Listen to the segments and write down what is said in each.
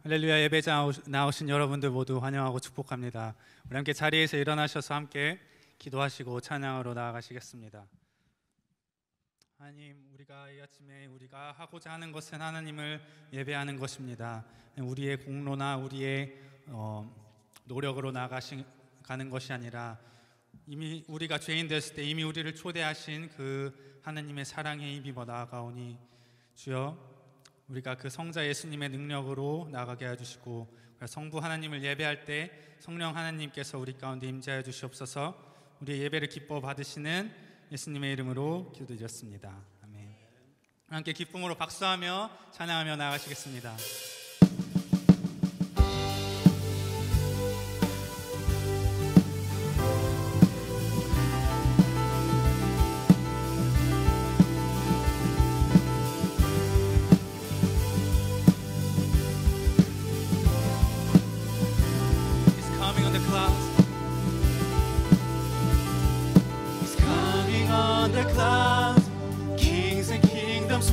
할렐루야. 예배장 나오신 여러분들 모두 환영하고 축복합니다. 우리 함께 자리에서 일어나셔서 함께 기도하시고 찬양으로 나아가시겠습니다. 하나님, 우리가 이 아침에 우리가 하고자 하는 것은 하나님을 예배하는 것입니다. 우리의 공로나 우리의 노력으로 나아가는 것이 아니라 이미 우리가 죄인 됐을 때 이미 우리를 초대하신 그 하나님의 사랑에 힘입어 나아가오니 주여, 우리가 그 성자 예수님의 능력으로 나아가게 해주시고 성부 하나님을 예배할 때 성령 하나님께서 우리 가운데 임재하여 주시옵소서. 우리의 예배를 기뻐 받으시는 예수님의 이름으로 기도드렸습니다. 아멘. 함께 기쁨으로 박수하며 찬양하며 나아가시겠습니다.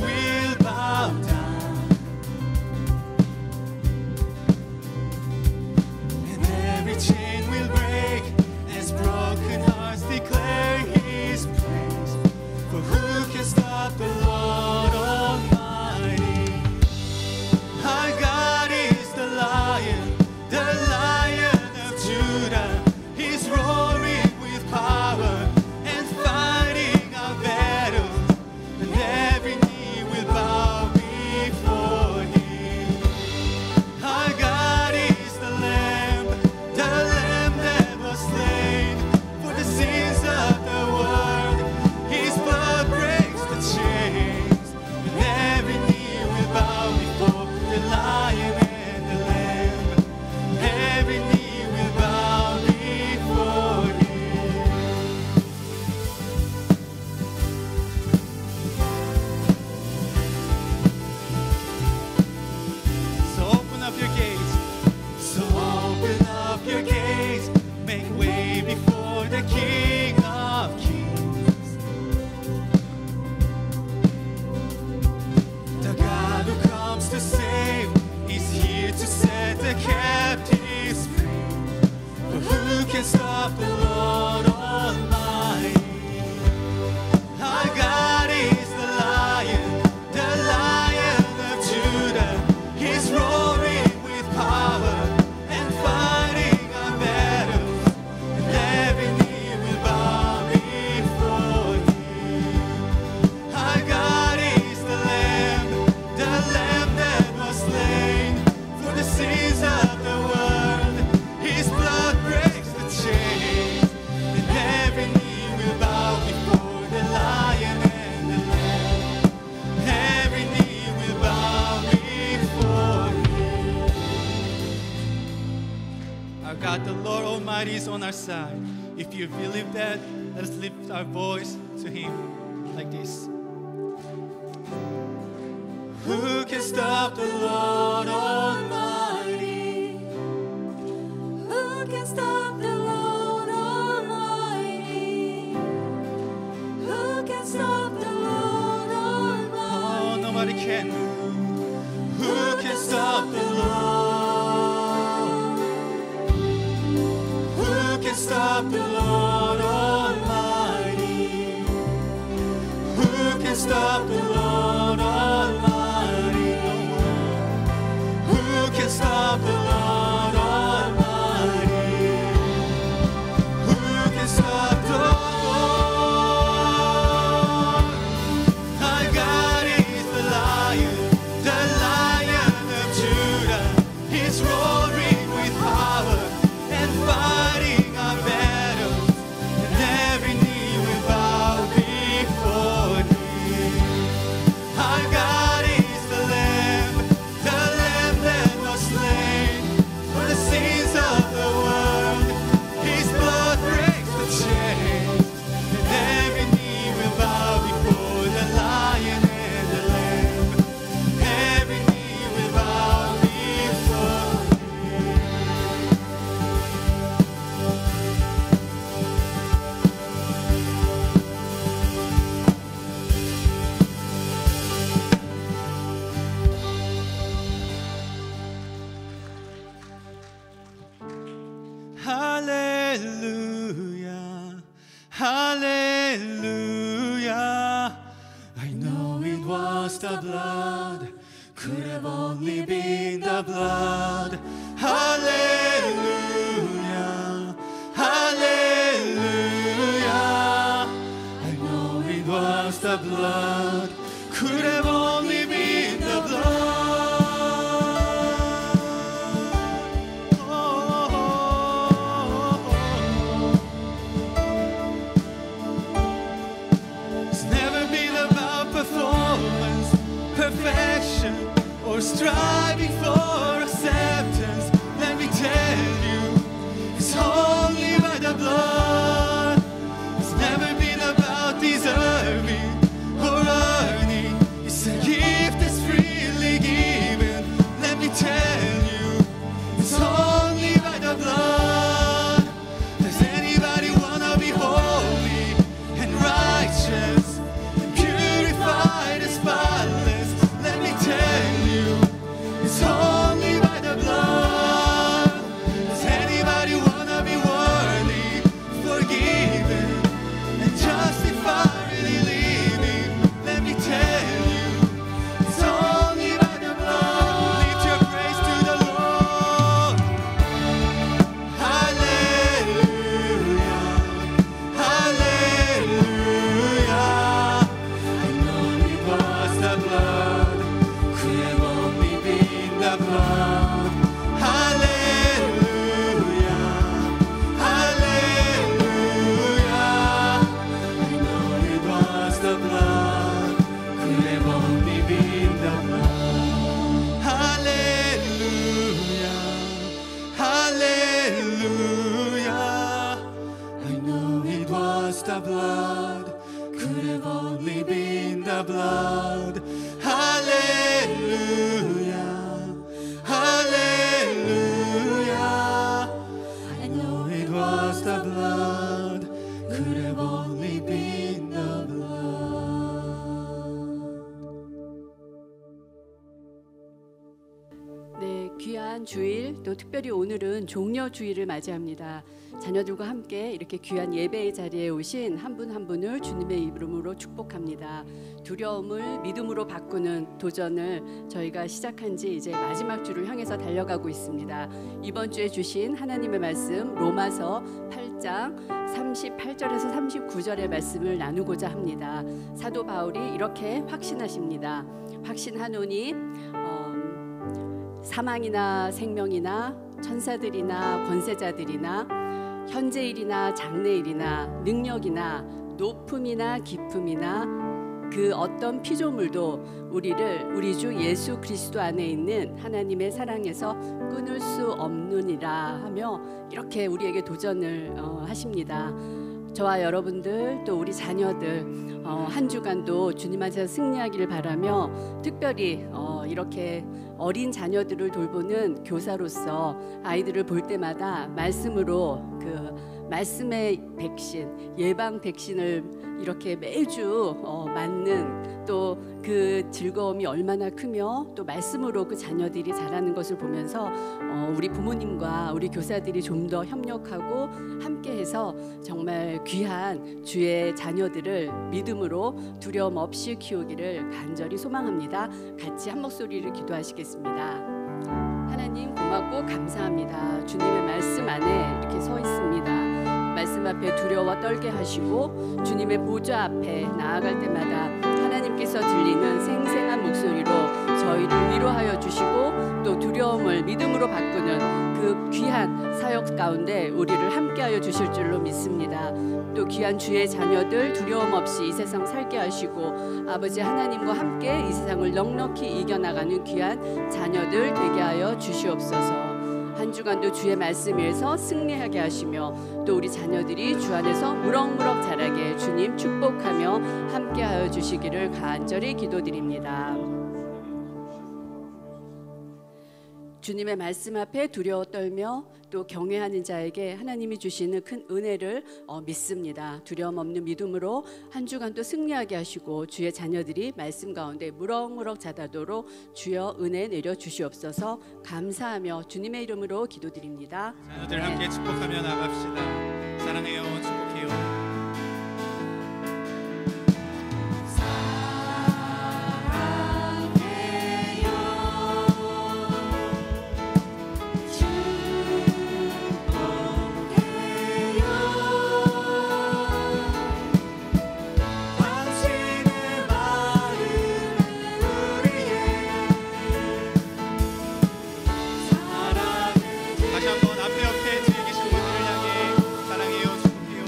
Will bow down, and every chain will break as broken hearts declare His praise. For who can stop the Lord Almighty? Our God is the Lion of Judah. He's roaring with power and fighting our battles, and every knee will bow before Him. Our God is the Lamb that was slain for the sins of the world. His blood breaks the chains, and every knee will bow before the Lion and the Lamb. Every knee will bow before Him. So open up your gates. So open up your gates. Make way before the King of Kings. The God who comes to save is here to set the captives free. For who can stop the Lord Almighty? Our God is the Lion of Judah. He's roaring with power and fighting our battles, and every knee will bow before Him. Our God is the Lamb that was slain for the sins of the world. His blood breaks the chains, and every knee will bow before the Lion and the Lamb. Every knee will bow before Him. Our God, the Lord Almighty, is on our side. If you believe that, let us lift our voice to Him like this. Who can stop the Lord Almighty? Who can stop the Lord Almighty? Who can stop the Lord Almighty? Oh, nobody can. Who can stop the Lord? Who can stop the Lord Almighty? Who can stop the Lord Almighty? Who can stop the Lord Almighty? Who can stop the Lord? Our God is the Lion of Judah. He's roaring with power and fighting our battles, Hallelujah, hallelujah. I know it was the blood, could have only been the blood. Hallelujah, hallelujah. I know it was the blood, could have only been the blood. It's never been about performance, perfection, or striving for acceptance. Let me tell you, it's only by the blood. It's never been about deserving or earning. It's a gift that's freely given. Let me tell you, it's only by the blood. Does anybody wanna be holy and righteous and purified and spotless? Let me tell you, it's only by the blood. Does anybody wanna be worthy, forgiven, and justified in living? Let me tell you, it's only by the blood. Lift your praise to the Lord. Hallelujah, hallelujah. I know it was the blood, could have only been the blood. Hallelujah, hallelujah. I know it was the blood, could have only been the blood. Hallelujah, hallelujah. I know it was the blood, could have only been the blood. Hallelujah, hallelujah. I know it was the blood, could have only been the blood. 네, 귀한 주일, 또 특별히 오늘은 종려 주일을 맞이합니다. 자녀들과 함께 이렇게 귀한 예배의 자리에 오신 한 분 한 분을 주님의 이름으로 축복합니다. 두려움을 믿음으로 바꾸는 도전을 저희가 시작한 지 이제 마지막 주를 향해서 달려가고 있습니다. 이번 주에 주신 하나님의 말씀 로마서 8장 38절에서 39절의 말씀을 나누고자 합니다. 사도 바울이 이렇게 확신하십니다. 확신하노니 사망이나 생명이나 천사들이나 권세자들이나 현재일이나 장래일이나 능력이나 높음이나 깊음이나 그 어떤 피조물도 우리를 우리 주 예수 그리스도 안에 있는 하나님의 사랑에서 끊을 수 없느니라 하며 이렇게 우리에게 도전을 하십니다. 저와 여러분들 또 우리 자녀들 한 주간도 주님 안에서 승리하기를 바라며 특별히 이렇게 어린 자녀들을 돌보는 교사로서 아이들을 볼 때마다 말씀으로 그 말씀의 백신, 예방 백신을 이렇게 매주 맞는 또 그 즐거움이 얼마나 크며 또 말씀으로 그 자녀들이 자라는 것을 보면서 우리 부모님과 우리 교사들이 좀 더 협력하고 함께해서 정말 귀한 주의 자녀들을 믿음으로 두려움 없이 키우기를 간절히 소망합니다. 같이 한 목소리를 기도하시겠습니다. 하나님 고맙고 감사합니다. 주님의 말씀 안에 이렇게 서 있습니다. 말씀 앞에 두려워 떨게 하시고 주님의 보좌 앞에 나아갈 때마다 하나님께서 들리는 생생한 목소리로 저희를 위로하여 주시고 또 두려움을 믿음으로 바꾸는 그 귀한 사역 가운데 우리를 함께하여 주실 줄로 믿습니다. 또 귀한 주의 자녀들 두려움 없이 이 세상 살게 하시고 아버지 하나님과 함께 이 세상을 넉넉히 이겨나가는 귀한 자녀들 되게 하여 주시옵소서. 한 주간도 주의 말씀 위에서 승리하게 하시며 또 우리 자녀들이 주 안에서 무럭무럭 자라게 주님 축복하며 함께하여 주시기를 간절히 기도드립니다. 주님의 말씀 앞에 두려워 떨며 또 경외하는 자에게 하나님이 주시는 큰 은혜를 믿습니다. 두려움 없는 믿음으로 한 주간도 승리하게 하시고 주의 자녀들이 말씀 가운데 무럭무럭 자라도록 주여 은혜 내려 주시옵소서. 감사하며 주님의 이름으로 기도드립니다. 자녀들 함께 축복하며 나갑시다. 사랑해요. 축복해요. 다시 한번 앞에 옆에 뒤에 계신 분들을 향해 사랑해요. 축복해요.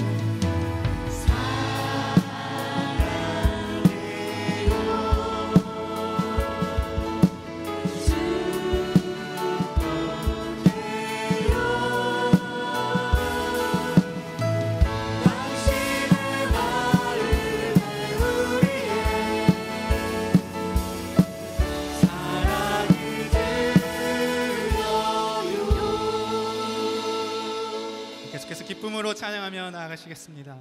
계속해서 기쁨으로 찬양하며 나아가시겠습니다.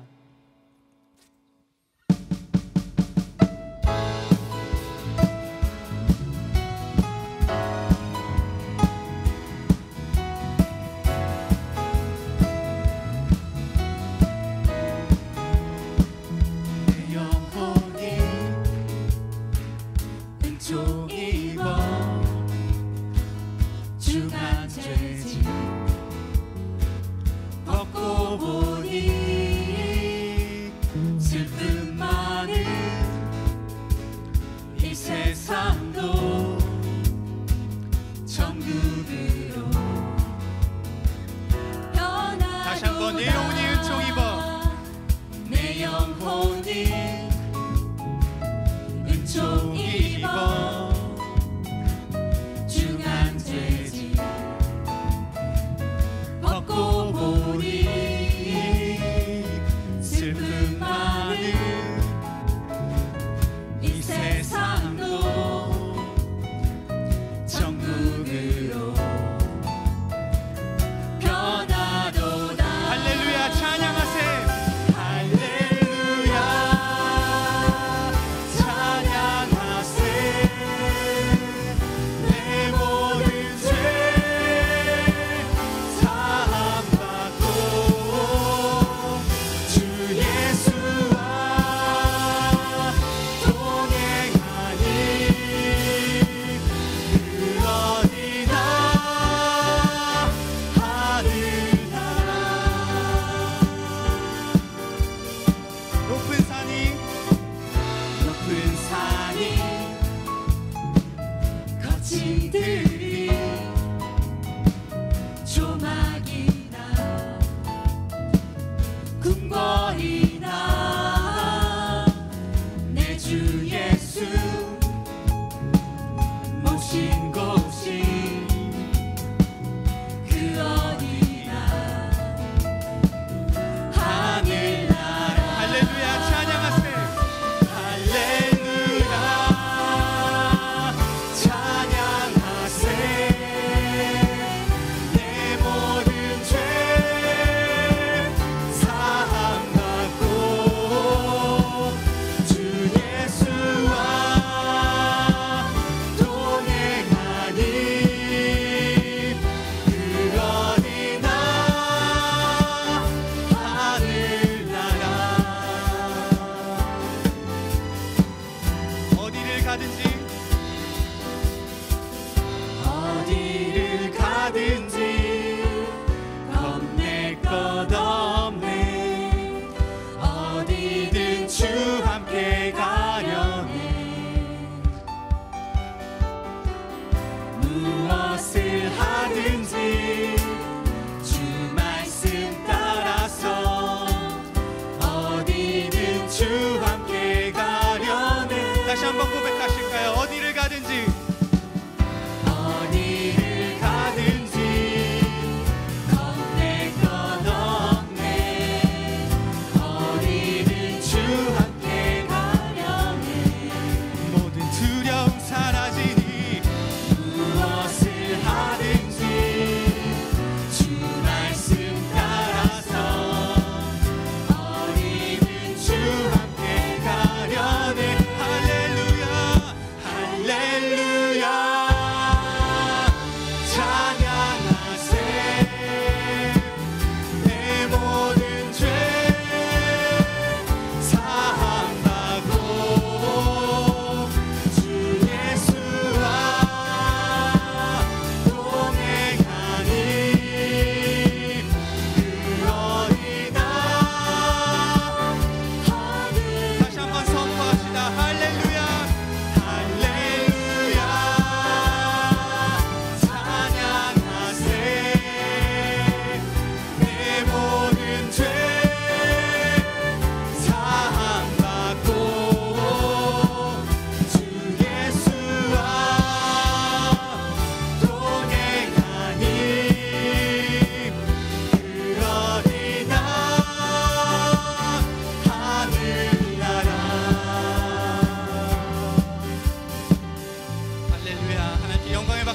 내 영혼이 은총 입어 중한 죄짐 벗고 보니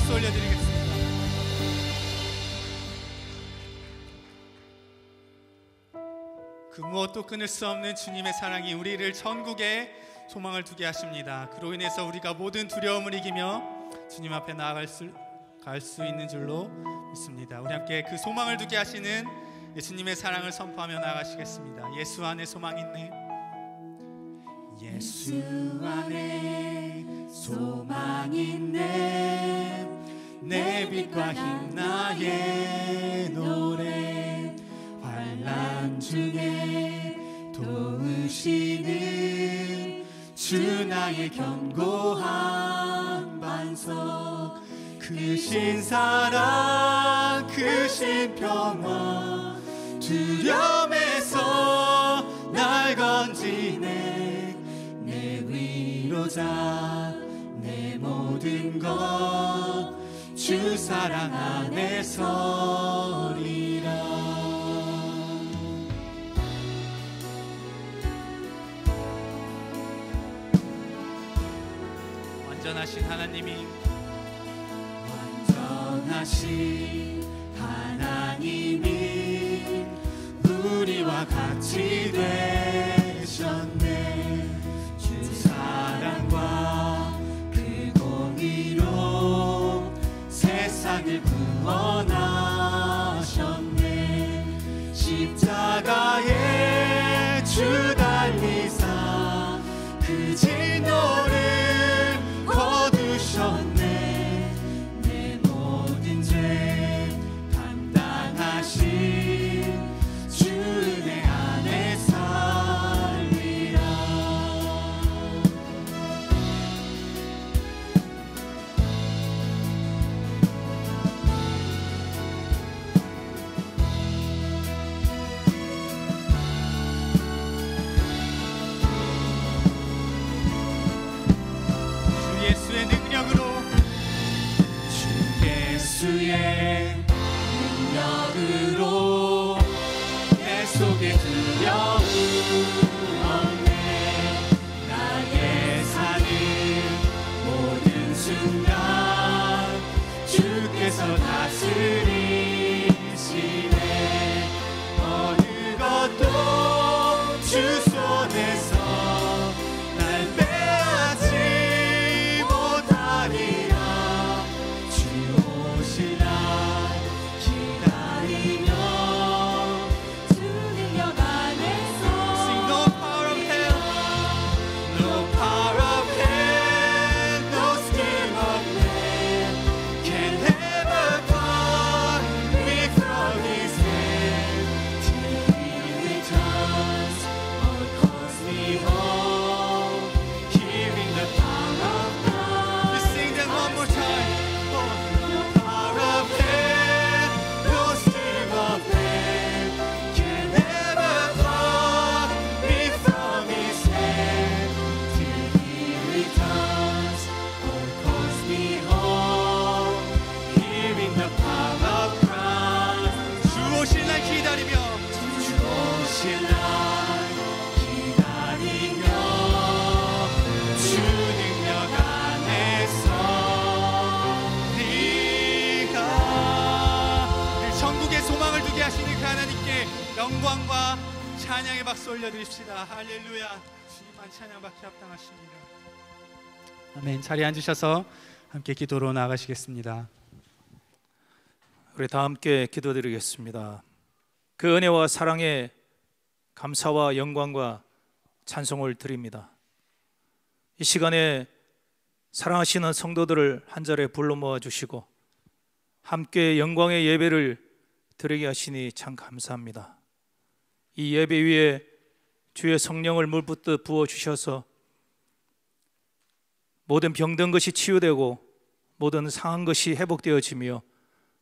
박수 올려드리겠습니다. 그 무엇도 끊을 수 없는 주님의 사랑이 우리를 천국에 소망을 두게 하십니다. 그로 인해서 우리가 모든 두려움을 이기며 주님 앞에 나아갈 수 있는 줄로 믿습니다. 우리 함께 그 소망을 두게 하시는 예수님의 사랑을 선포하며 나아가시겠습니다. 예수 안에 소망 있네. 예수 안에 소망 있네. 내 빛과 힘 나의 노래. 환난 중에 도우시는 주 나의 견고한 반석. 크신 사랑 크신 평화 두려움에서 날 건지네. 내 위로자 내 모든 것 주 사랑 안에 서리라. 완전하신 하나님이 완전하신 하나님이 우리와 같이 되셨네. 주 사랑과 그 공의로 세상을 구원하셨네. 십자가에 주 달리사 그 진노를 거두셨네. 내 모든 죄 감당하신 주 은혜 안에 살리라. 주 예수의 능력으로 주 예수의 능력으로 내 속에 두려움 없네. 나의 사는 모든 순간 주께서 다스리시네. 어느 것도 주 손에서 날 빼앗지 못하리라. 주 오실 날 기다리며 주 능력 안에서 Sing no power of hell, No power of hell, no scheme of man can ever pluck me from His hand. Till He returns or calls me home, hearing the power of God. we sing that one more time. No power of hell, no scheme of man can ever pluck me from His hand. Till He returns or calls me home, hearing the power of Christ. 주 오실 날 기다리며 주 오실 날 기다리며 주 능력 안에서 네가 우리 천국의 소망을 두게 하시는 그 하나님께 영광과 찬양의 박수 올려드립시다. 할렐루야. 주님만 찬양받기 합당하십니다. 아멘. 자리에 앉으셔서 함께 기도로 나아가시겠습니다. 우리 다 함께 기도드리겠습니다. 그 은혜와 사랑에 감사와 영광과 찬송을 드립니다. 이 시간에 사랑하시는 성도들을 한 자리에 불러 모아주시고 함께 영광의 예배를 드리게 하시니 참 감사합니다. 이 예배 위에 주의 성령을 물붓듯 부어주셔서 모든 병든 것이 치유되고 모든 상한 것이 회복되어지며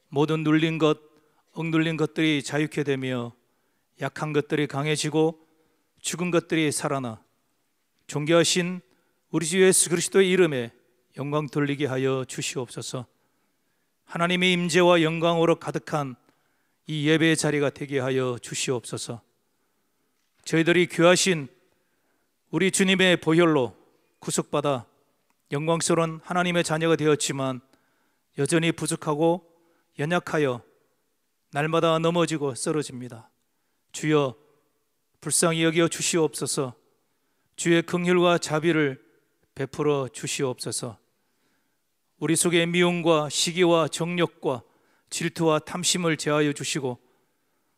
모든 눌린 것, 억눌린 것들이 자유케 되며 약한 것들이 강해지고 죽은 것들이 살아나 존귀하신 우리 주 예수 그리스도의 이름에 영광 돌리게 하여 주시옵소서. 하나님의 임재와 영광으로 가득한 이 예배의 자리가 되게 하여 주시옵소서. 저희들이 귀하신 우리 주님의 보혈로 구속받아 영광스러운 하나님의 자녀가 되었지만 여전히 부족하고 연약하여 날마다 넘어지고 쓰러집니다. 주여 불쌍히 여겨 주시옵소서. 주의 긍휼과 자비를 베풀어 주시옵소서. 우리 속에 미움과 시기와 정욕과 질투와 탐심을 제하여 주시고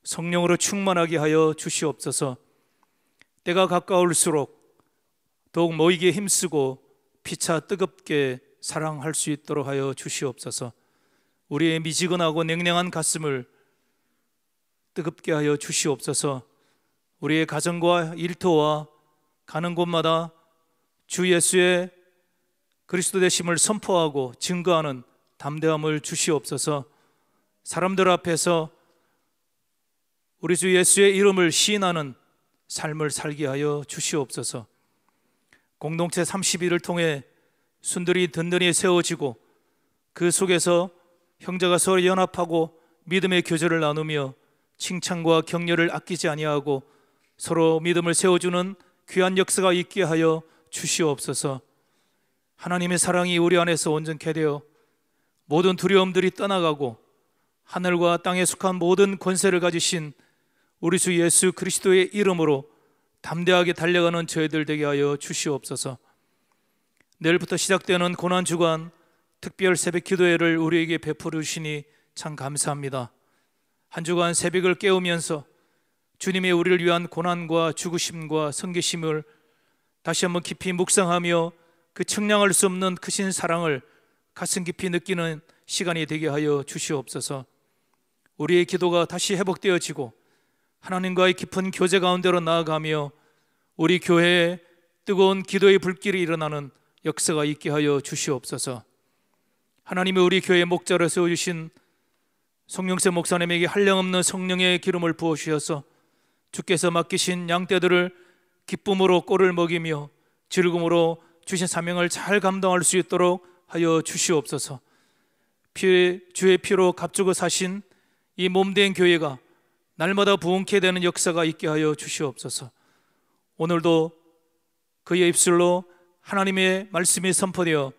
성령으로 충만하게 하여 주시옵소서. 때가 가까울수록 더욱 모이게 힘쓰고 피차 뜨겁게 사랑할 수 있도록 하여 주시옵소서. 우리의 미지근하고 냉랭한 가슴을 뜨겁게 하여 주시옵소서. 우리의 가정과 일터와 가는 곳마다 주 예수의 그리스도 되심을 선포하고 증거하는 담대함을 주시옵소서. 사람들 앞에서 우리 주 예수의 이름을 시인하는 삶을 살게 하여 주시옵소서. 공동체 30일을 통해 순들이 든든히 세워지고 그 속에서 형제가 서로 연합하고 믿음의 교제를 나누며 칭찬과 격려를 아끼지 아니하고 서로 믿음을 세워주는 귀한 역사가 있게 하여 주시옵소서. 하나님의 사랑이 우리 안에서 온전케 되어 모든 두려움들이 떠나가고 하늘과 땅에 속한 모든 권세를 가지신 우리 주 예수 그리스도의 이름으로 담대하게 달려가는 저희들 되게 하여 주시옵소서. 내일부터 시작되는 고난주간 특별 새벽 기도회를 우리에게 베풀어 주시니 참 감사합니다. 한 주간 새벽을 깨우면서 주님의 우리를 위한 고난과 죽으심과 섬기심을 다시 한번 깊이 묵상하며 그 청량할 수 없는 크신 사랑을 가슴 깊이 느끼는 시간이 되게 하여 주시옵소서. 우리의 기도가 다시 회복되어지고 하나님과의 깊은 교제 가운데로 나아가며 우리 교회에 뜨거운 기도의 불길이 일어나는 역사가 있게 하여 주시옵소서. 하나님이 우리 교회의 목자로 세워주신 송영세 목사님에게 한량없는 성령의 기름을 부어주셔서 주께서 맡기신 양떼들을 기쁨으로 꼴을 먹이며 즐거움으로 주신 사명을 잘 감당할 수 있도록 하여 주시옵소서. 주의 피로 값주고 사신 이 몸된 교회가 날마다 부흥케 되는 역사가 있게 하여 주시옵소서. 오늘도 그의 입술로 하나님의 말씀이 선포되어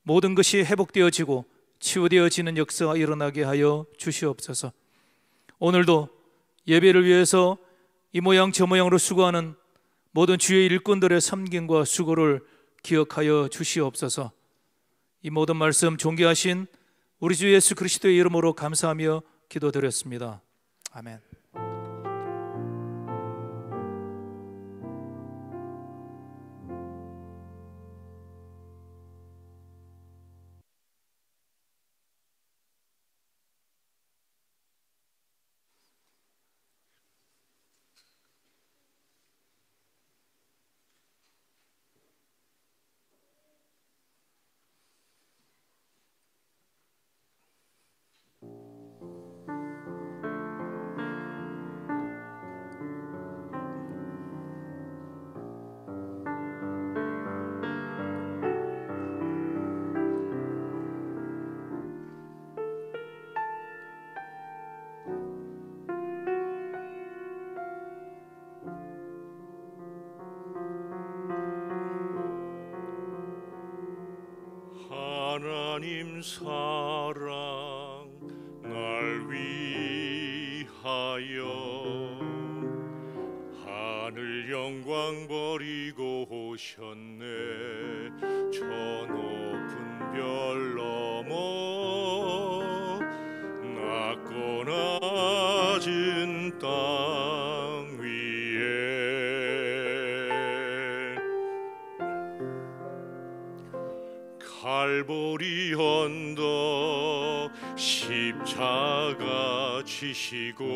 모든 것이 회복되어지고 치유되어지는 역사가 일어나게 하여 주시옵소서. 오늘도 예배를 위해서 이 모양 저 모양으로 수고하는 모든 주의 일꾼들의 섬김과 수고를 기억하여 주시옵소서. 이 모든 말씀 존귀하신 우리 주 예수 그리스도의 이름으로 감사하며 기도드렸습니다. 아멘. 하나님 사랑 날 위하여 하늘 영광 버리고 오셨네. 저 높은 별 넘어 낮고 낮은 땅 위에 갈보리 언덕 십자가 지시고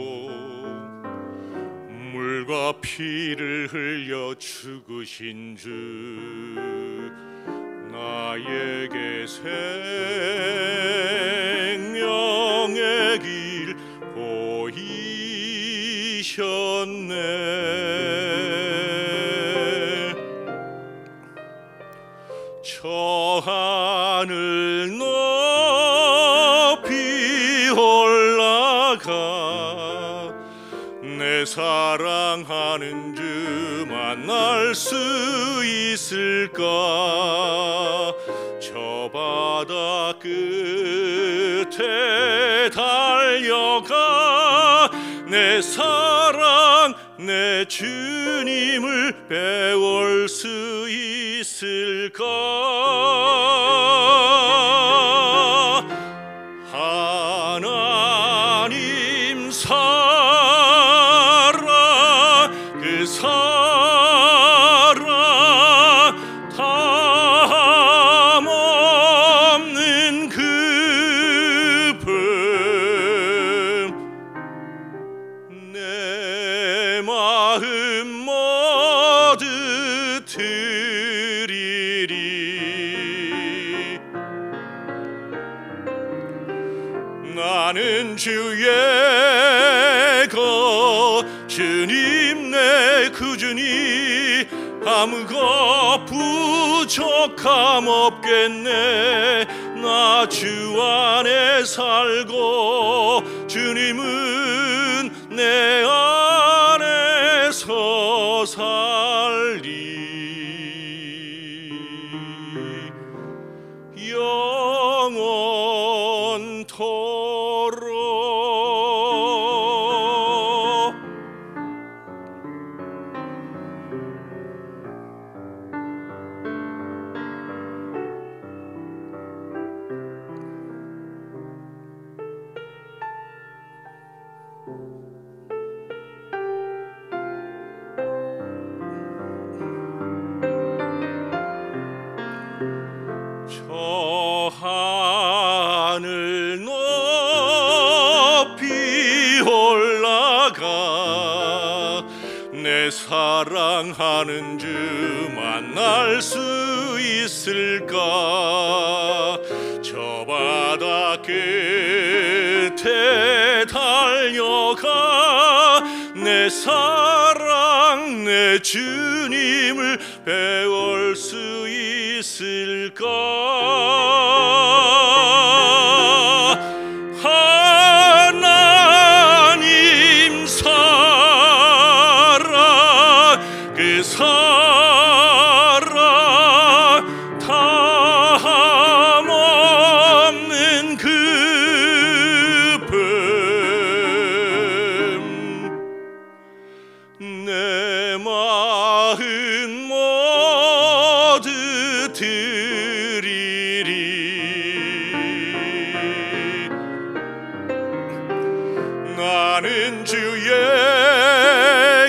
물과 피를 흘려 죽으신 주 나에게 생명의 길 보이셨네. 저 하늘 높이 올라가 내 사랑하는 주 만날 수 있을까. 저 바다 끝 달려가 내 사랑 내 주님을 배울 수 있을까? 하나님 사랑 그 사랑 담없는 기쁨 내 마음 모두 드리리. 나는 주의 것 주님 내 구주니 아무것 부족함 없겠네. 나 주 안에 살고 주님은 내 안에서 살리. 영원토록. 저 하늘 높이 올라가 내 사랑하는 주 만날 수 있을까? 저 바다 끝에 달려가 내 사랑 내 주님을 배울 수 있을까? 하나님 사랑 그 사랑 담없는 기쁨 내 마음 모두 드리리. 나는 주의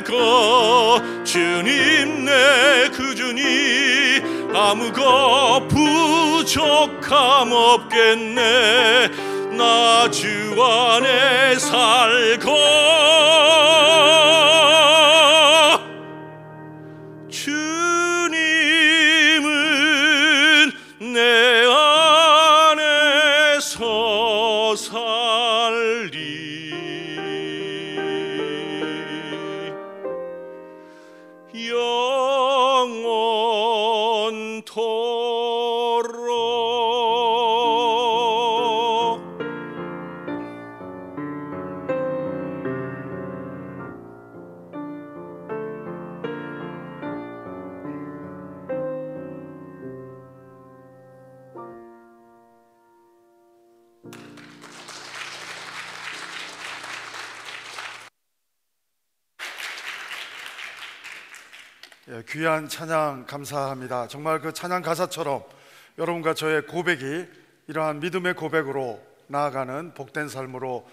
것 주님 내 구주니 아무것 부족함 없겠네. 나 주 안에 살고 주님은 내 안에서 살리. 영원토록. 예, 귀한 찬양 감사합니다. 정말 그 찬양 가사처럼 여러분과 저의 고백이 이러한 믿음의 고백으로 나아가는 복된 삶으로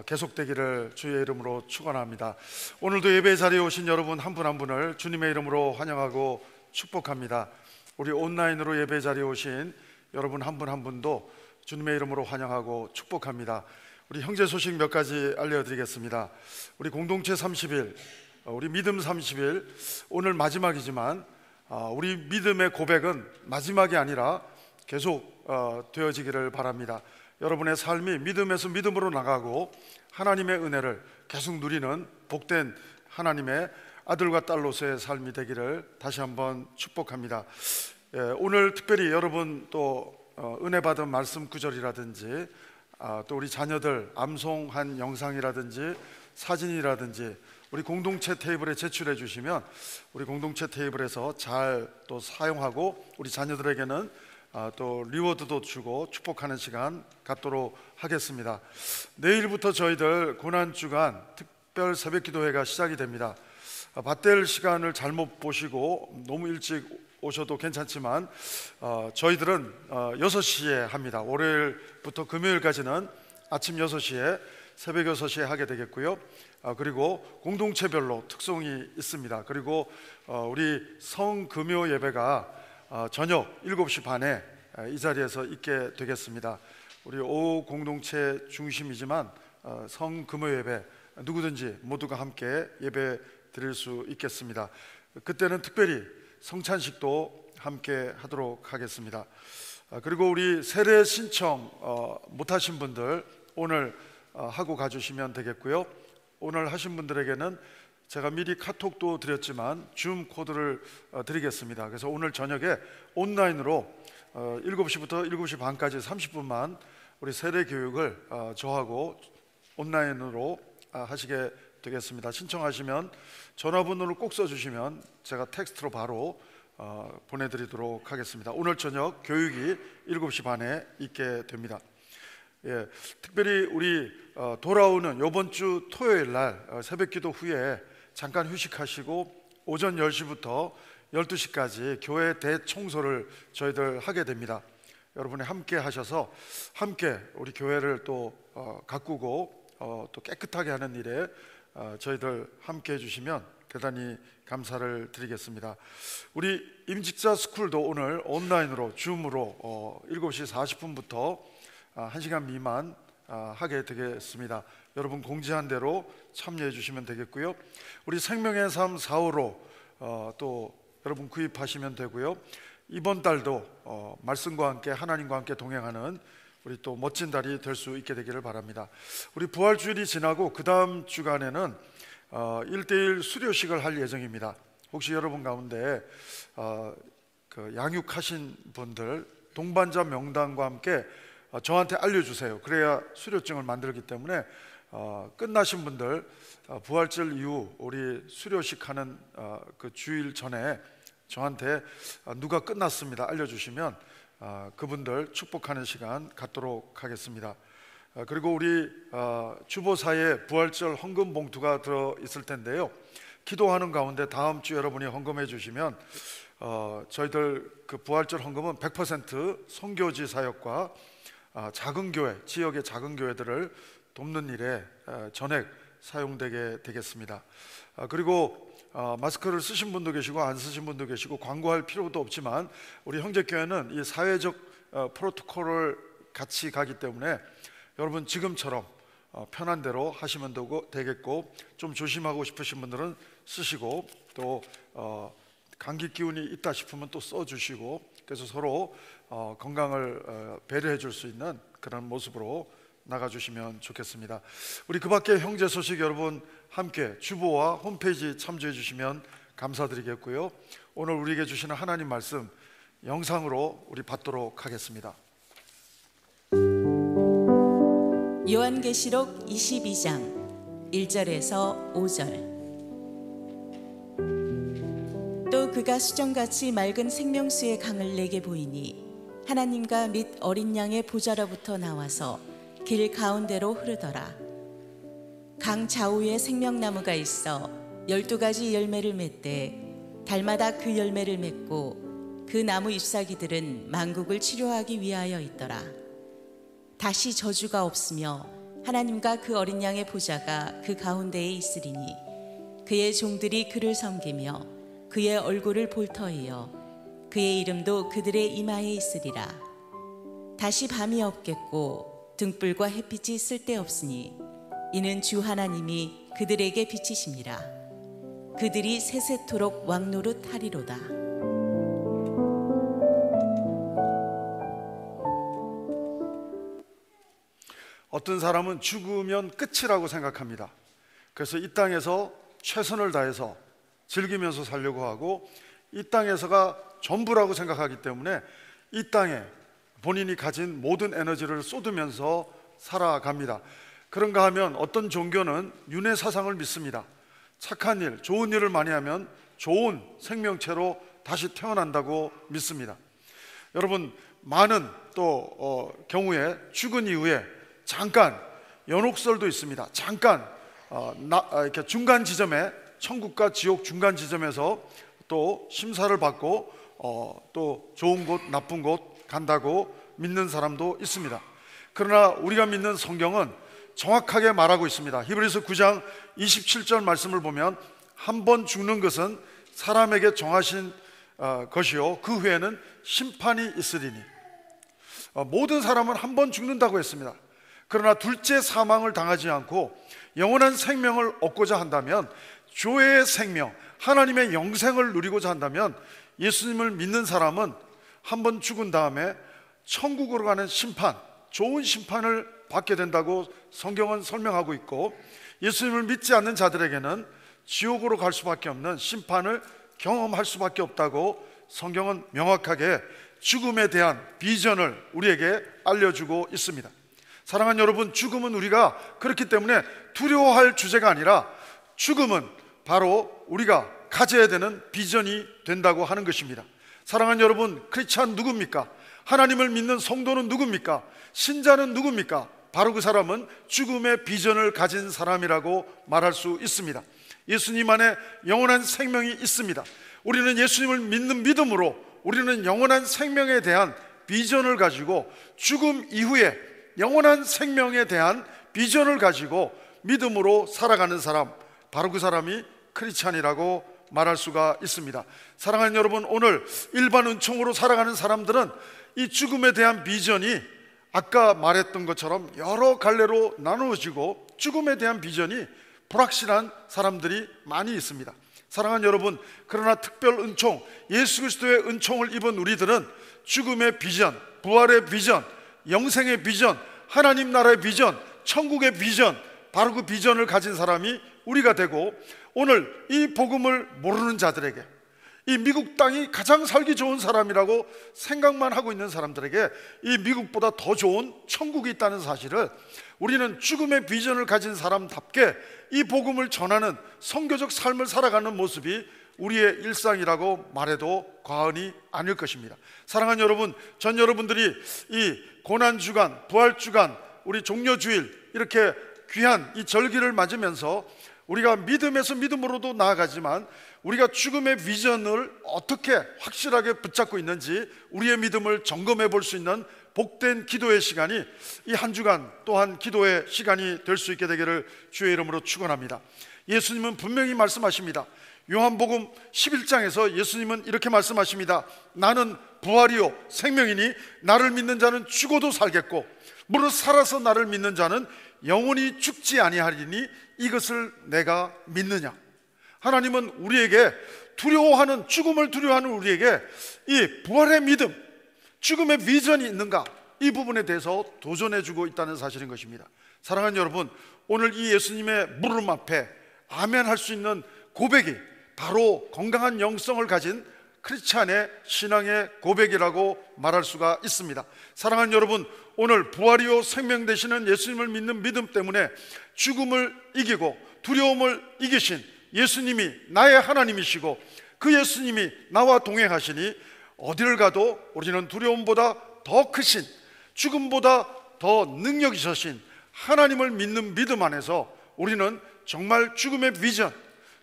계속되기를 주의 이름으로 축원합니다. 오늘도 예배 자리에 오신 여러분 한 분 한 분을 주님의 이름으로 환영하고 축복합니다. 우리 온라인으로 예배 자리에 오신 여러분 한 분 한 분도 주님의 이름으로 환영하고 축복합니다. 우리 형제 소식 몇 가지 알려드리겠습니다. 우리 공동체 30일, 우리 믿음 30일, 오늘 마지막이지만 우리 믿음의 고백은 마지막이 아니라 계속 되어지기를 바랍니다. 여러분의 삶이 믿음에서 믿음으로 나가고 하나님의 은혜를 계속 누리는 복된 하나님의 아들과 딸로서의 삶이 되기를 다시 한번 축복합니다. 오늘 특별히 여러분 또 은혜 받은 말씀 구절이라든지 또 우리 자녀들 암송한 영상이라든지 사진이라든지 우리 공동체 테이블에 제출해 주시면 우리 공동체 테이블에서 잘 또 사용하고 우리 자녀들에게는 또 리워드도 주고 축복하는 시간 갖도록 하겠습니다. 내일부터 저희들 고난주간 특별 새벽기도회가 시작이 됩니다. 밭될 시간을 잘못 보시고 너무 일찍 오셔도 괜찮지만 저희들은 6시에 합니다. 월요일부터 금요일까지는 아침 6시에 새벽 6시에 하게 되겠고요. 그리고 공동체별로 특성이 있습니다. 그리고 우리 성금요 예배가 저녁 7시 반에 이 자리에서 있게 되겠습니다. 우리 오후 공동체 중심이지만 성금요 예배 누구든지 모두가 함께 예배 드릴 수 있겠습니다. 그때는 특별히 성찬식도 함께 하도록 하겠습니다. 그리고 우리 세례 신청 못하신 분들 오늘 하고 가주시면 되겠고요. 오늘 하신 분들에게는 제가 미리 카톡도 드렸지만 줌 코드를 드리겠습니다. 그래서 오늘 저녁에 온라인으로 7시부터 7시 반까지 30분만 우리 세례 교육을 저하고 온라인으로 하시게 되겠습니다. 신청하시면 전화번호를 꼭 써주시면 제가 텍스트로 바로 보내드리도록 하겠습니다. 오늘 저녁 교육이 7시 반에 있게 됩니다. 예, 특별히 우리 돌아오는 이번 주 토요일 날 새벽기도 후에 잠깐 휴식하시고 오전 10시부터 12시까지 교회 대청소를 저희들 하게 됩니다. 여러분이 함께 하셔서 함께 우리 교회를 또 가꾸고 또 깨끗하게 하는 일에 저희들 함께 해주시면 대단히 감사를 드리겠습니다. 우리 임직자 스쿨도 오늘 온라인으로 줌으로 7시 40분부터 1시간 미만 하게 되겠습니다. 여러분 공지한 대로 참여해 주시면 되겠고요. 우리 생명의 삶 4호로 또 여러분 구입하시면 되고요. 이번 달도 말씀과 함께 하나님과 함께 동행하는 우리 또 멋진 달이 될 수 있게 되기를 바랍니다. 우리 부활주일이 지나고 그 다음 주간에는 1:1 수료식을 할 예정입니다. 혹시 여러분 가운데 그 양육하신 분들 동반자 명단과 함께 저한테 알려주세요. 그래야 수료증을 만들기 때문에 끝나신 분들 부활절 이후 우리 수료식 하는 그 주일 전에 저한테 누가 끝났습니다 알려주시면 그분들 축복하는 시간 갖도록 하겠습니다. 그리고 우리 주보사에 부활절 헌금 봉투가 들어 있을 텐데요. 기도하는 가운데 다음 주 여러분이 헌금해 주시면 저희들 그 부활절 헌금은 100% 선교지 사역과 작은 교회, 지역의 작은 교회들을 돕는 일에 전액 사용되게 되겠습니다. 그리고 마스크를 쓰신 분도 계시고 안 쓰신 분도 계시고 광고할 필요도 없지만 우리 형제교회는 이 사회적 프로토콜을 같이 가기 때문에 여러분 지금처럼 편한 대로 하시면 되겠고 좀 조심하고 싶으신 분들은 쓰시고 또 감기 기운이 있다 싶으면 또 써주시고 그래서 서로 건강을 배려해 줄 수 있는 그런 모습으로 나가주시면 좋겠습니다. 우리 그 밖에 형제 소식 여러분 함께 주보와 홈페이지 참조해 주시면 감사드리겠고요. 오늘 우리에게 주시는 하나님 말씀 영상으로 우리 받도록 하겠습니다. 요한계시록 22장 1절에서 5절. 또 그가 수정같이 맑은 생명수의 강을 내게 보이니 하나님과 및 어린 양의 보좌로부터 나와서 길 가운데로 흐르더라. 강 좌우에 생명나무가 있어 12가지 열매를 맺되 달마다 그 열매를 맺고 그 나무 잎사귀들은 만국을 치료하기 위하여 있더라. 다시 저주가 없으며 하나님과 그 어린 양의 보좌가 그 가운데에 있으리니 그의 종들이 그를 섬기며 그의 얼굴을 볼 터이요 그의 이름도 그들의 이마에 있으리라. 다시 밤이 없겠고 등불과 햇빛이 쓸데없으니 이는 주 하나님이 그들에게 비치심이라. 그들이 세세토록 왕노릇 하리로다. 어떤 사람은 죽으면 끝이라고 생각합니다. 그래서 이 땅에서 최선을 다해서 즐기면서 살려고 하고 이 땅에서가 전부라고 생각하기 때문에 이 땅에 본인이 가진 모든 에너지를 쏟으면서 살아갑니다. 그런가 하면 어떤 종교는 윤회 사상을 믿습니다. 착한 일, 좋은 일을 많이 하면 좋은 생명체로 다시 태어난다고 믿습니다. 여러분 많은 또 경우에 죽은 이후에 잠깐 연옥설도 있습니다. 잠깐 이렇게 중간 지점에, 천국과 지옥 중간 지점에서 또 심사를 받고 또 좋은 곳 나쁜 곳 간다고 믿는 사람도 있습니다. 그러나 우리가 믿는 성경은 정확하게 말하고 있습니다. 히브리서 9장 27절 말씀을 보면 한 번 죽는 것은 사람에게 정하신 것이요 그 후에는 심판이 있으리니, 모든 사람은 한 번 죽는다고 했습니다. 그러나 둘째 사망을 당하지 않고 영원한 생명을 얻고자 한다면, 조의 생명, 하나님의 영생을 누리고자 한다면 예수님을 믿는 사람은 한 번 죽은 다음에 천국으로 가는 심판, 좋은 심판을 받게 된다고 성경은 설명하고 있고, 예수님을 믿지 않는 자들에게는 지옥으로 갈 수밖에 없는 심판을 경험할 수밖에 없다고 성경은 명확하게 죽음에 대한 비전을 우리에게 알려주고 있습니다. 사랑하는 여러분, 죽음은 우리가 그렇기 때문에 두려워할 주제가 아니라 죽음은 바로 우리가 가져야 되는 비전이 된다고 하는 것입니다. 사랑하는 여러분, 크리스찬 누굽니까? 하나님을 믿는 성도는 누굽니까? 신자는 누굽니까? 바로 그 사람은 죽음의 비전을 가진 사람이라고 말할 수 있습니다. 예수님 안에 영원한 생명이 있습니다. 우리는 예수님을 믿는 믿음으로 우리는 영원한 생명에 대한 비전을 가지고, 죽음 이후에 영원한 생명에 대한 비전을 가지고 믿음으로 살아가는 사람, 바로 그 사람이 크리스찬이라고 말할 수가 있습니다. 사랑하는 여러분, 오늘 일반 은총으로 살아가는 사람들은 이 죽음에 대한 비전이 아까 말했던 것처럼 여러 갈래로 나누어지고 죽음에 대한 비전이 불확실한 사람들이 많이 있습니다. 사랑하는 여러분, 그러나 특별 은총, 예수 그리스도의 은총을 입은 우리들은 죽음의 비전, 부활의 비전, 영생의 비전, 하나님 나라의 비전, 천국의 비전, 바로 그 비전을 가진 사람이 우리가 되고, 오늘 이 복음을 모르는 자들에게, 이 미국 땅이 가장 살기 좋은 사람이라고 생각만 하고 있는 사람들에게 이 미국보다 더 좋은 천국이 있다는 사실을 우리는 죽음의 비전을 가진 사람답게 이 복음을 전하는 선교적 삶을 살아가는 모습이 우리의 일상이라고 말해도 과언이 아닐 것입니다. 사랑하는 여러분, 전 여러분들이 이 고난주간, 부활주간, 우리 종려주일 이렇게 귀한 이 절기를 맞으면서 우리가 믿음에서 믿음으로도 나아가지만 우리가 죽음의 비전을 어떻게 확실하게 붙잡고 있는지 우리의 믿음을 점검해 볼 수 있는 복된 기도의 시간이 이 한 주간 또한 기도의 시간이 될 수 있게 되기를 주의 이름으로 축원합니다. 예수님은 분명히 말씀하십니다. 요한복음 11장에서 예수님은 이렇게 말씀하십니다. 나는 부활이요 생명이니 나를 믿는 자는 죽어도 살겠고 무릇 살아서 나를 믿는 자는 영원히 죽지 아니하리니 이것을 내가 믿느냐. 하나님은 우리에게 두려워하는, 죽음을 두려워하는 우리에게 이 부활의 믿음, 죽음의 비전이 있는가, 이 부분에 대해서 도전해주고 있다는 사실인 것입니다. 사랑하는 여러분, 오늘 이 예수님의 물음 앞에 아멘 할 수 있는 고백이 바로 건강한 영성을 가진 크리스찬의 신앙의 고백이라고 말할 수가 있습니다. 사랑하는 여러분, 오늘 부활이요 생명 되시는 예수님을 믿는 믿음 때문에 죽음을 이기고 두려움을 이기신 예수님이 나의 하나님이시고 그 예수님이 나와 동행하시니 어디를 가도 우리는 두려움보다 더 크신, 죽음보다 더 능력 있으신 하나님을 믿는 믿음 안에서 우리는 정말 죽음의 비전,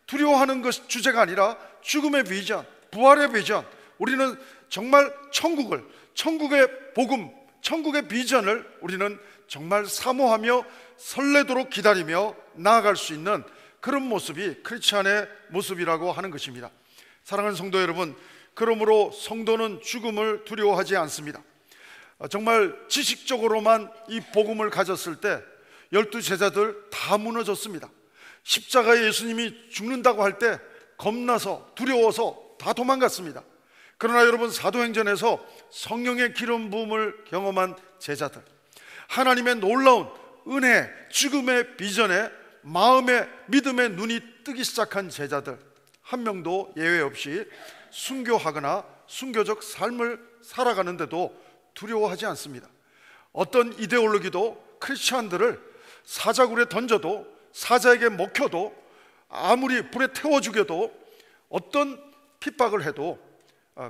두려워하는 것이 주제가 아니라 죽음의 비전, 부활의 비전, 우리는 정말 천국의 복음, 천국의 비전을 우리는 정말 사모하며 설레도록 기다리며 나아갈 수 있는 그런 모습이 크리스찬의 모습이라고 하는 것입니다. 사랑하는 성도 여러분, 그러므로 성도는 죽음을 두려워하지 않습니다. 정말 지식적으로만 이 복음을 가졌을 때 12제자들 다 무너졌습니다. 십자가에 예수님이 죽는다고 할 때 겁나서 두려워서 다 도망갔습니다. 그러나 여러분, 사도행전에서 성령의 기름 부음을 경험한 제자들, 하나님의 놀라운 은혜, 죽음의 비전에 마음의 믿음의 눈이 뜨기 시작한 제자들 한 명도 예외 없이 순교하거나 순교적 삶을 살아가는데도 두려워하지 않습니다. 어떤 이데올로기도 크리스찬들을 사자굴에 던져도, 사자에게 먹혀도, 아무리 불에 태워 죽여도, 어떤 핍박을 해도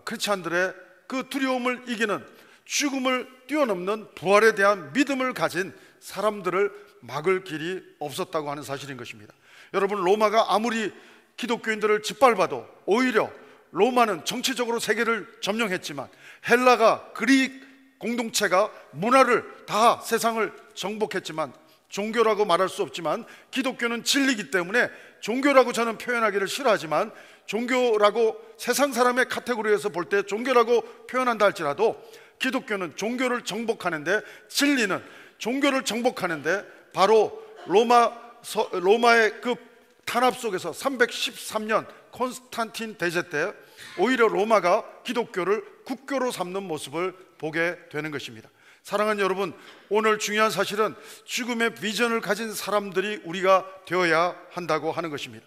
크리스찬들의 그 두려움을 이기는 죽음을 뛰어넘는 부활에 대한 믿음을 가진 사람들을 막을 길이 없었다고 하는 사실인 것입니다. 여러분, 로마가 아무리 기독교인들을 짓밟아도 오히려 로마는 정치적으로 세계를 점령했지만 헬라가 그리스 공동체가 문화를 다 세상을 정복했지만, 종교라고 말할 수 없지만 기독교는 진리이기 때문에 종교라고 저는 표현하기를 싫어하지만, 종교라고 세상 사람의 카테고리에서 볼 때 종교라고 표현한다 할지라도 기독교는 종교를 정복하는데, 진리는 종교를 정복하는데 바로 로마의 그 탄압 속에서 313년 콘스탄틴 대제 때 오히려 로마가 기독교를 국교로 삼는 모습을 보게 되는 것입니다. 사랑하는 여러분, 오늘 중요한 사실은 죽음의 비전을 가진 사람들이 우리가 되어야 한다고 하는 것입니다.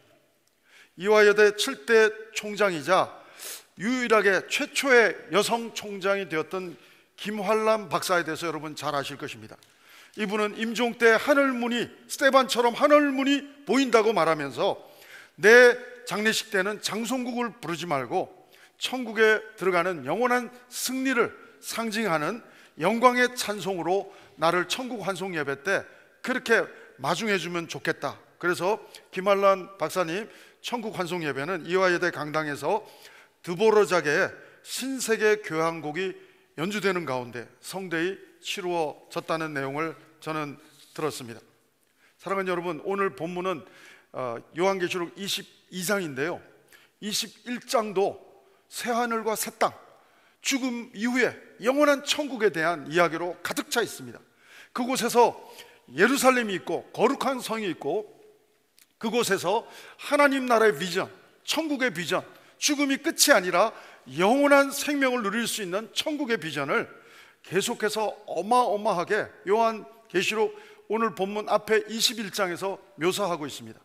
이화여대 7대 총장이자 유일하게 최초의 여성 총장이 되었던 김환란 박사에 대해서 여러분 잘 아실 것입니다. 이분은 임종 때 하늘문이, 스테반처럼 하늘문이 보인다고 말하면서 내 장례식 때는 장송국을 부르지 말고 천국에 들어가는 영원한 승리를 상징하는 영광의 찬송으로 나를 천국 환송 예배 때 그렇게 마중해 주면 좋겠다. 그래서 김환란 박사님 천국 환송 예배는 이화여대 강당에서 드보르자크의 신세계 교향곡이 연주되는 가운데 성대히 치루어졌다는 내용을 저는 들었습니다. 사랑하는 여러분, 오늘 본문은 요한계시록 22장인데요 21장도 새하늘과 새 땅, 죽음 이후에 영원한 천국에 대한 이야기로 가득 차 있습니다. 그곳에서 예루살렘이 있고 거룩한 성이 있고, 그곳에서 하나님 나라의 비전, 천국의 비전, 죽음이 끝이 아니라 영원한 생명을 누릴 수 있는 천국의 비전을 계속해서 어마어마하게 요한계시록 오늘 본문 앞에 21장에서 묘사하고 있습니다.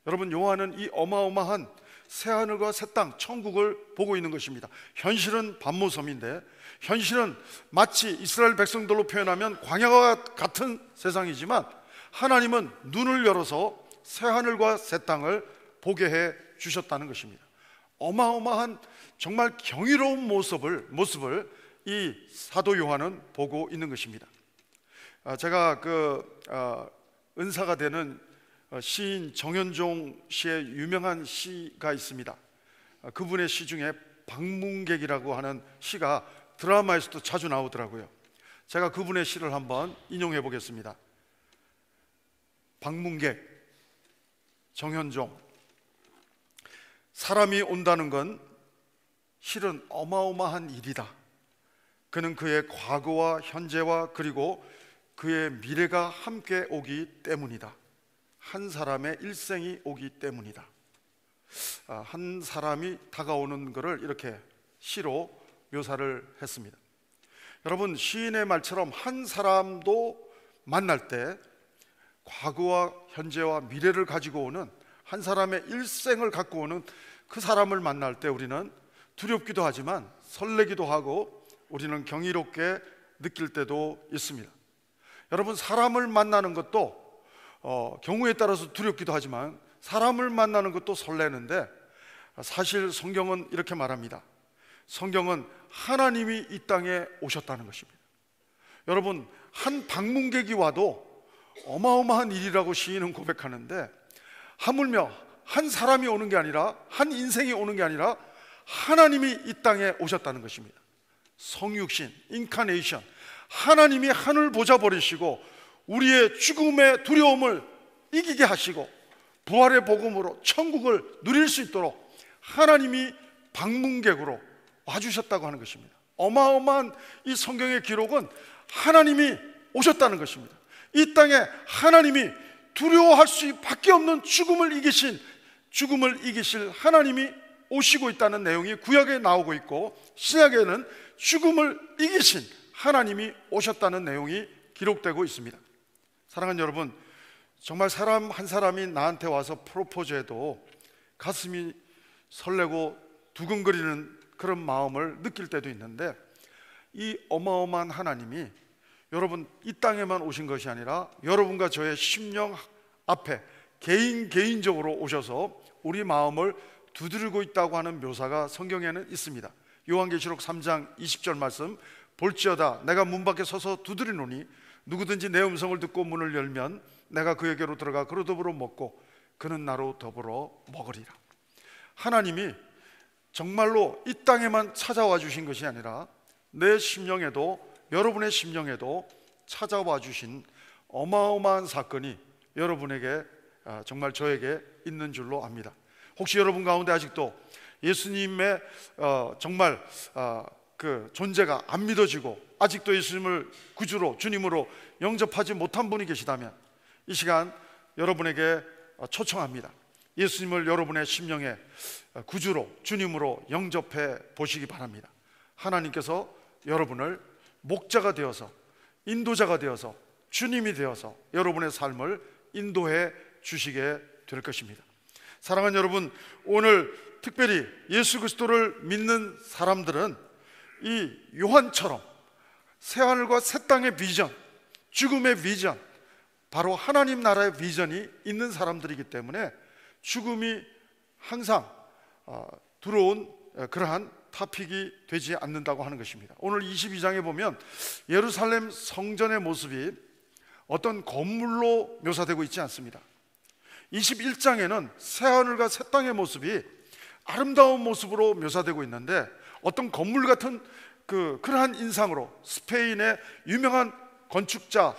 여러분, 요한은 이 어마어마한 새하늘과 새 땅, 천국을 보고 있는 것입니다. 현실은 반모섬인데, 현실은 마치 이스라엘 백성들로 표현하면 광야와 같은 세상이지만, 하나님은 눈을 열어서 새하늘과 새 땅을 보게 해 주셨다는 것입니다. 어마어마한 정말 경이로운 모습을 이 사도 요한은 보고 있는 것입니다. 제가 은사가 되는 시인 정현종 씨의 유명한 시가 있습니다. 그분의 시 중에 방문객이라고 하는 시가 드라마에서도 자주 나오더라고요. 제가 그분의 시를 한번 인용해 보겠습니다. 방문객 정현종. 사람이 온다는 건 실은 어마어마한 일이다. 그는 그의 과거와 현재와 그리고 그의 미래가 함께 오기 때문이다. 한 사람의 일생이 오기 때문이다. 한 사람이 다가오는 것을 이렇게 시로 묘사를 했습니다. 여러분, 시인의 말처럼 한 사람도 만날 때 과거와 현재와 미래를 가지고 오는, 한 사람의 일생을 갖고 오는 그 사람을 만날 때 우리는 두렵기도 하지만 설레기도 하고 우리는 경이롭게 느낄 때도 있습니다. 여러분, 사람을 만나는 것도 경우에 따라서 두렵기도 하지만 사람을 만나는 것도 설레는데, 사실 성경은 이렇게 말합니다. 성경은 하나님이 이 땅에 오셨다는 것입니다. 여러분, 한 방문객이 와도 어마어마한 일이라고 시인은 고백하는데, 하물며 한 사람이 오는 게 아니라, 한 인생이 오는 게 아니라 하나님이 이 땅에 오셨다는 것입니다. 성육신, 인카네이션, 하나님이 하늘 보좌 버리시고 우리의 죽음의 두려움을 이기게 하시고 부활의 복음으로 천국을 누릴 수 있도록 하나님이 방문객으로 와주셨다고 하는 것입니다. 어마어마한 이 성경의 기록은 하나님이 오셨다는 것입니다. 이 땅에 하나님이 두려워할 수밖에 없는 죽음을 이기실 하나님이 오시고 있다는 내용이 구약에 나오고 있고, 신약에는 죽음을 이기신 하나님이 오셨다는 내용이 기록되고 있습니다. 사랑하는 여러분, 정말 사람 한 사람이 나한테 와서 프로포즈해도 가슴이 설레고 두근거리는 그런 마음을 느낄 때도 있는데, 이 어마어마한 하나님이 여러분 이 땅에만 오신 것이 아니라 여러분과 저의 심령 앞에 개인적으로 오셔서 우리 마음을 두드리고 있다고 하는 묘사가 성경에는 있습니다. 요한계시록 3장 20절 말씀 볼지어다 내가 문 밖에 서서 두드리노니 누구든지 내 음성을 듣고 문을 열면 내가 그에게로 들어가 그로 더불어 먹고 그는 나로 더불어 먹으리라. 하나님이 정말로 이 땅에만 찾아와 주신 것이 아니라 내 심령에도, 여러분의 심령에도 찾아와 주신 어마어마한 사건이 여러분에게, 정말 저에게 있는 줄로 압니다. 혹시 여러분 가운데 아직도 예수님의 정말 그 존재가 안 믿어지고 아직도 예수님을 구주로, 주님으로 영접하지 못한 분이 계시다면 이 시간 여러분에게 초청합니다. 예수님을 여러분의 심령에 구주로, 주님으로 영접해 보시기 바랍니다. 하나님께서 여러분을 목자가 되어서, 인도자가 되어서, 주님이 되어서 여러분의 삶을 인도해 주시게 될 것입니다. 사랑하는 여러분, 오늘 특별히 예수 그리스도를 믿는 사람들은 이 요한처럼 새하늘과 새 땅의 비전, 죽음의 비전, 바로 하나님 나라의 비전이 있는 사람들이기 때문에 죽음이 항상 들어온 그러한 타픽이 되지 않는다고 하는 것입니다. 오늘 22장에 보면 예루살렘 성전의 모습이 어떤 건물로 묘사되고 있지 않습니다. 21장에는 새하늘과 새 땅의 모습이 아름다운 모습으로 묘사되고 있는데 어떤 건물 같은 그러한 인상으로 스페인의 유명한 건축자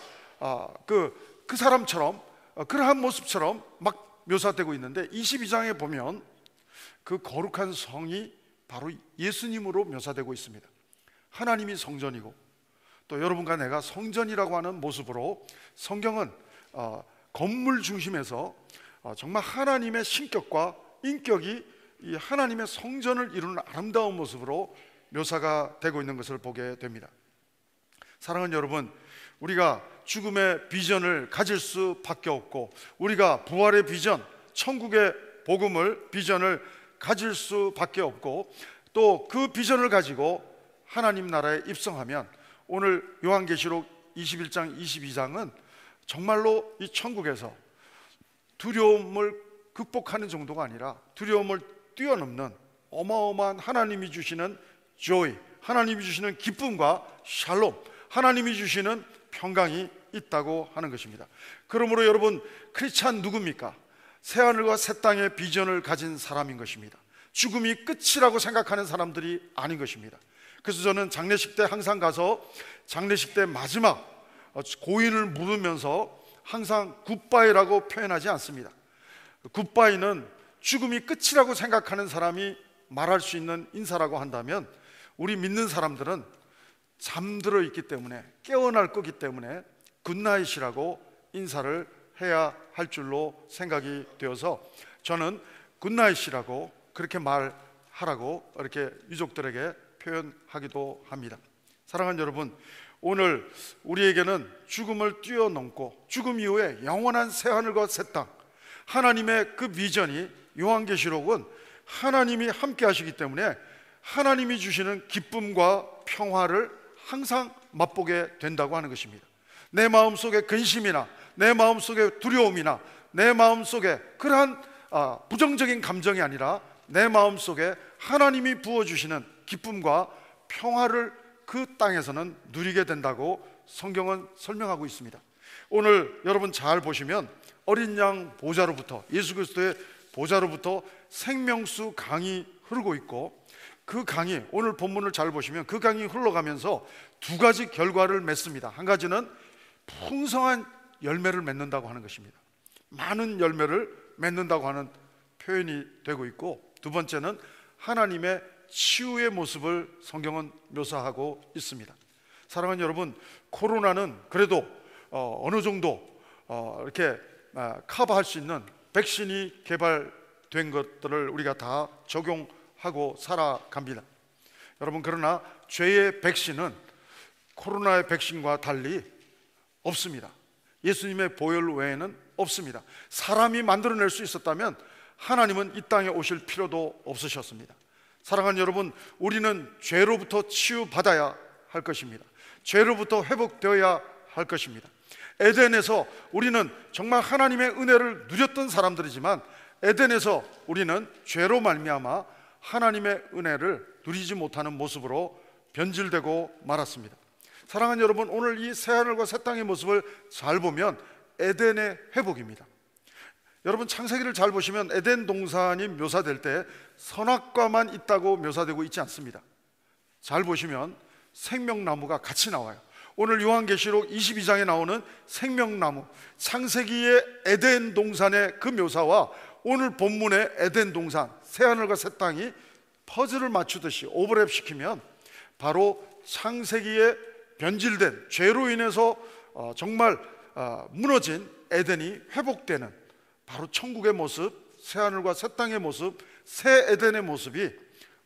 그 사람처럼 그러한 모습처럼 막 묘사되고 있는데 22장에 보면 그 거룩한 성이 바로 예수님으로 묘사되고 있습니다. 하나님이 성전이고 또 여러분과 내가 성전이라고 하는 모습으로 성경은 건물 중심에서 정말 하나님의 신격과 인격이 이 하나님의 성전을 이루는 아름다운 모습으로 묘사가 되고 있는 것을 보게 됩니다. 사랑하는 여러분, 우리가 죽음의 비전을 가질 수밖에 없고 우리가 부활의 비전, 천국의 복음을 비전을 가질 수밖에 없고 또 그 비전을 가지고 하나님 나라에 입성하면 오늘 요한계시록 21장 22장은 정말로 이 천국에서 두려움을 극복하는 정도가 아니라 두려움을 뛰어넘는 어마어마한 하나님이 주시는 joy, 하나님이 주시는 기쁨과 샬롬, 하나님이 주시는 평강이 있다고 하는 것입니다. 그러므로 여러분, 크리스찬 누굽니까? 새하늘과 새 땅의 비전을 가진 사람인 것입니다. 죽음이 끝이라고 생각하는 사람들이 아닌 것입니다. 그래서 저는 장례식 때 항상 가서 장례식 때 마지막 고인을 물으면서 항상 굿바이라고 표현하지 않습니다. 굿바이는 죽음이 끝이라고 생각하는 사람이 말할 수 있는 인사라고 한다면 우리 믿는 사람들은 잠들어 있기 때문에, 깨어날 거기 때문에 굿나잇이라고 인사를 해야 할 줄로 생각이 되어서 저는 굿나잇이라고 그렇게 말하라고 이렇게 유족들에게 표현하기도 합니다. 사랑하는 여러분, 오늘 우리에게는 죽음을 뛰어넘고 죽음 이후에 영원한 새하늘과 새 땅, 하나님의 그 비전이 요한계시록은 하나님이 함께 하시기 때문에 하나님이 주시는 기쁨과 평화를 항상 맛보게 된다고 하는 것입니다. 내 마음속에 근심이나 내 마음속에 두려움이나 내 마음속에 그러한 부정적인 감정이 아니라 내 마음속에 하나님이 부어주시는 기쁨과 평화를 그 땅에서는 누리게 된다고 성경은 설명하고 있습니다. 오늘 여러분 잘 보시면 어린 양 보좌로부터, 예수 그리스도의 보좌로부터 생명수 강이 흐르고 있고 그 강이, 오늘 본문을 잘 보시면 그 강이 흘러가면서 두 가지 결과를 맺습니다. 한 가지는 풍성한 열매를 맺는다고 하는 것입니다. 많은 열매를 맺는다고 하는 표현이 되고 있고, 두 번째는 하나님의 치유의 모습을 성경은 묘사하고 있습니다. 사랑하는 여러분, 코로나는 그래도 어느 정도 이렇게 커버할 수 있는 백신이 개발된 것들을 우리가 다 적용하고 살아갑니다. 여러분, 그러나 죄의 백신은 코로나의 백신과 달리 없습니다. 예수님의 보혈 외에는 없습니다. 사람이 만들어낼 수 있었다면 하나님은 이 땅에 오실 필요도 없으셨습니다. 사랑하는 여러분, 우리는 죄로부터 치유받아야 할 것입니다. 죄로부터 회복되어야 할 것입니다. 에덴에서 우리는 정말 하나님의 은혜를 누렸던 사람들이지만 에덴에서 우리는 죄로 말미암아 하나님의 은혜를 누리지 못하는 모습으로 변질되고 말았습니다. 사랑하는 여러분, 오늘 이 새하늘과 새 땅의 모습을 잘 보면 에덴의 회복입니다. 여러분, 창세기를 잘 보시면 에덴 동산이 묘사될 때 선악과만 있다고 묘사되고 있지 않습니다. 잘 보시면 생명나무가 같이 나와요. 오늘 요한계시록 22장에 나오는 생명나무, 창세기의 에덴 동산의 그 묘사와 오늘 본문의 에덴 동산, 새하늘과 새 땅이 퍼즐을 맞추듯이 오버랩 시키면 바로 창세기에 변질된 죄로 인해서 정말 무너진 에덴이 회복되는 바로 천국의 모습, 새하늘과 새 땅의 모습, 새 에덴의 모습이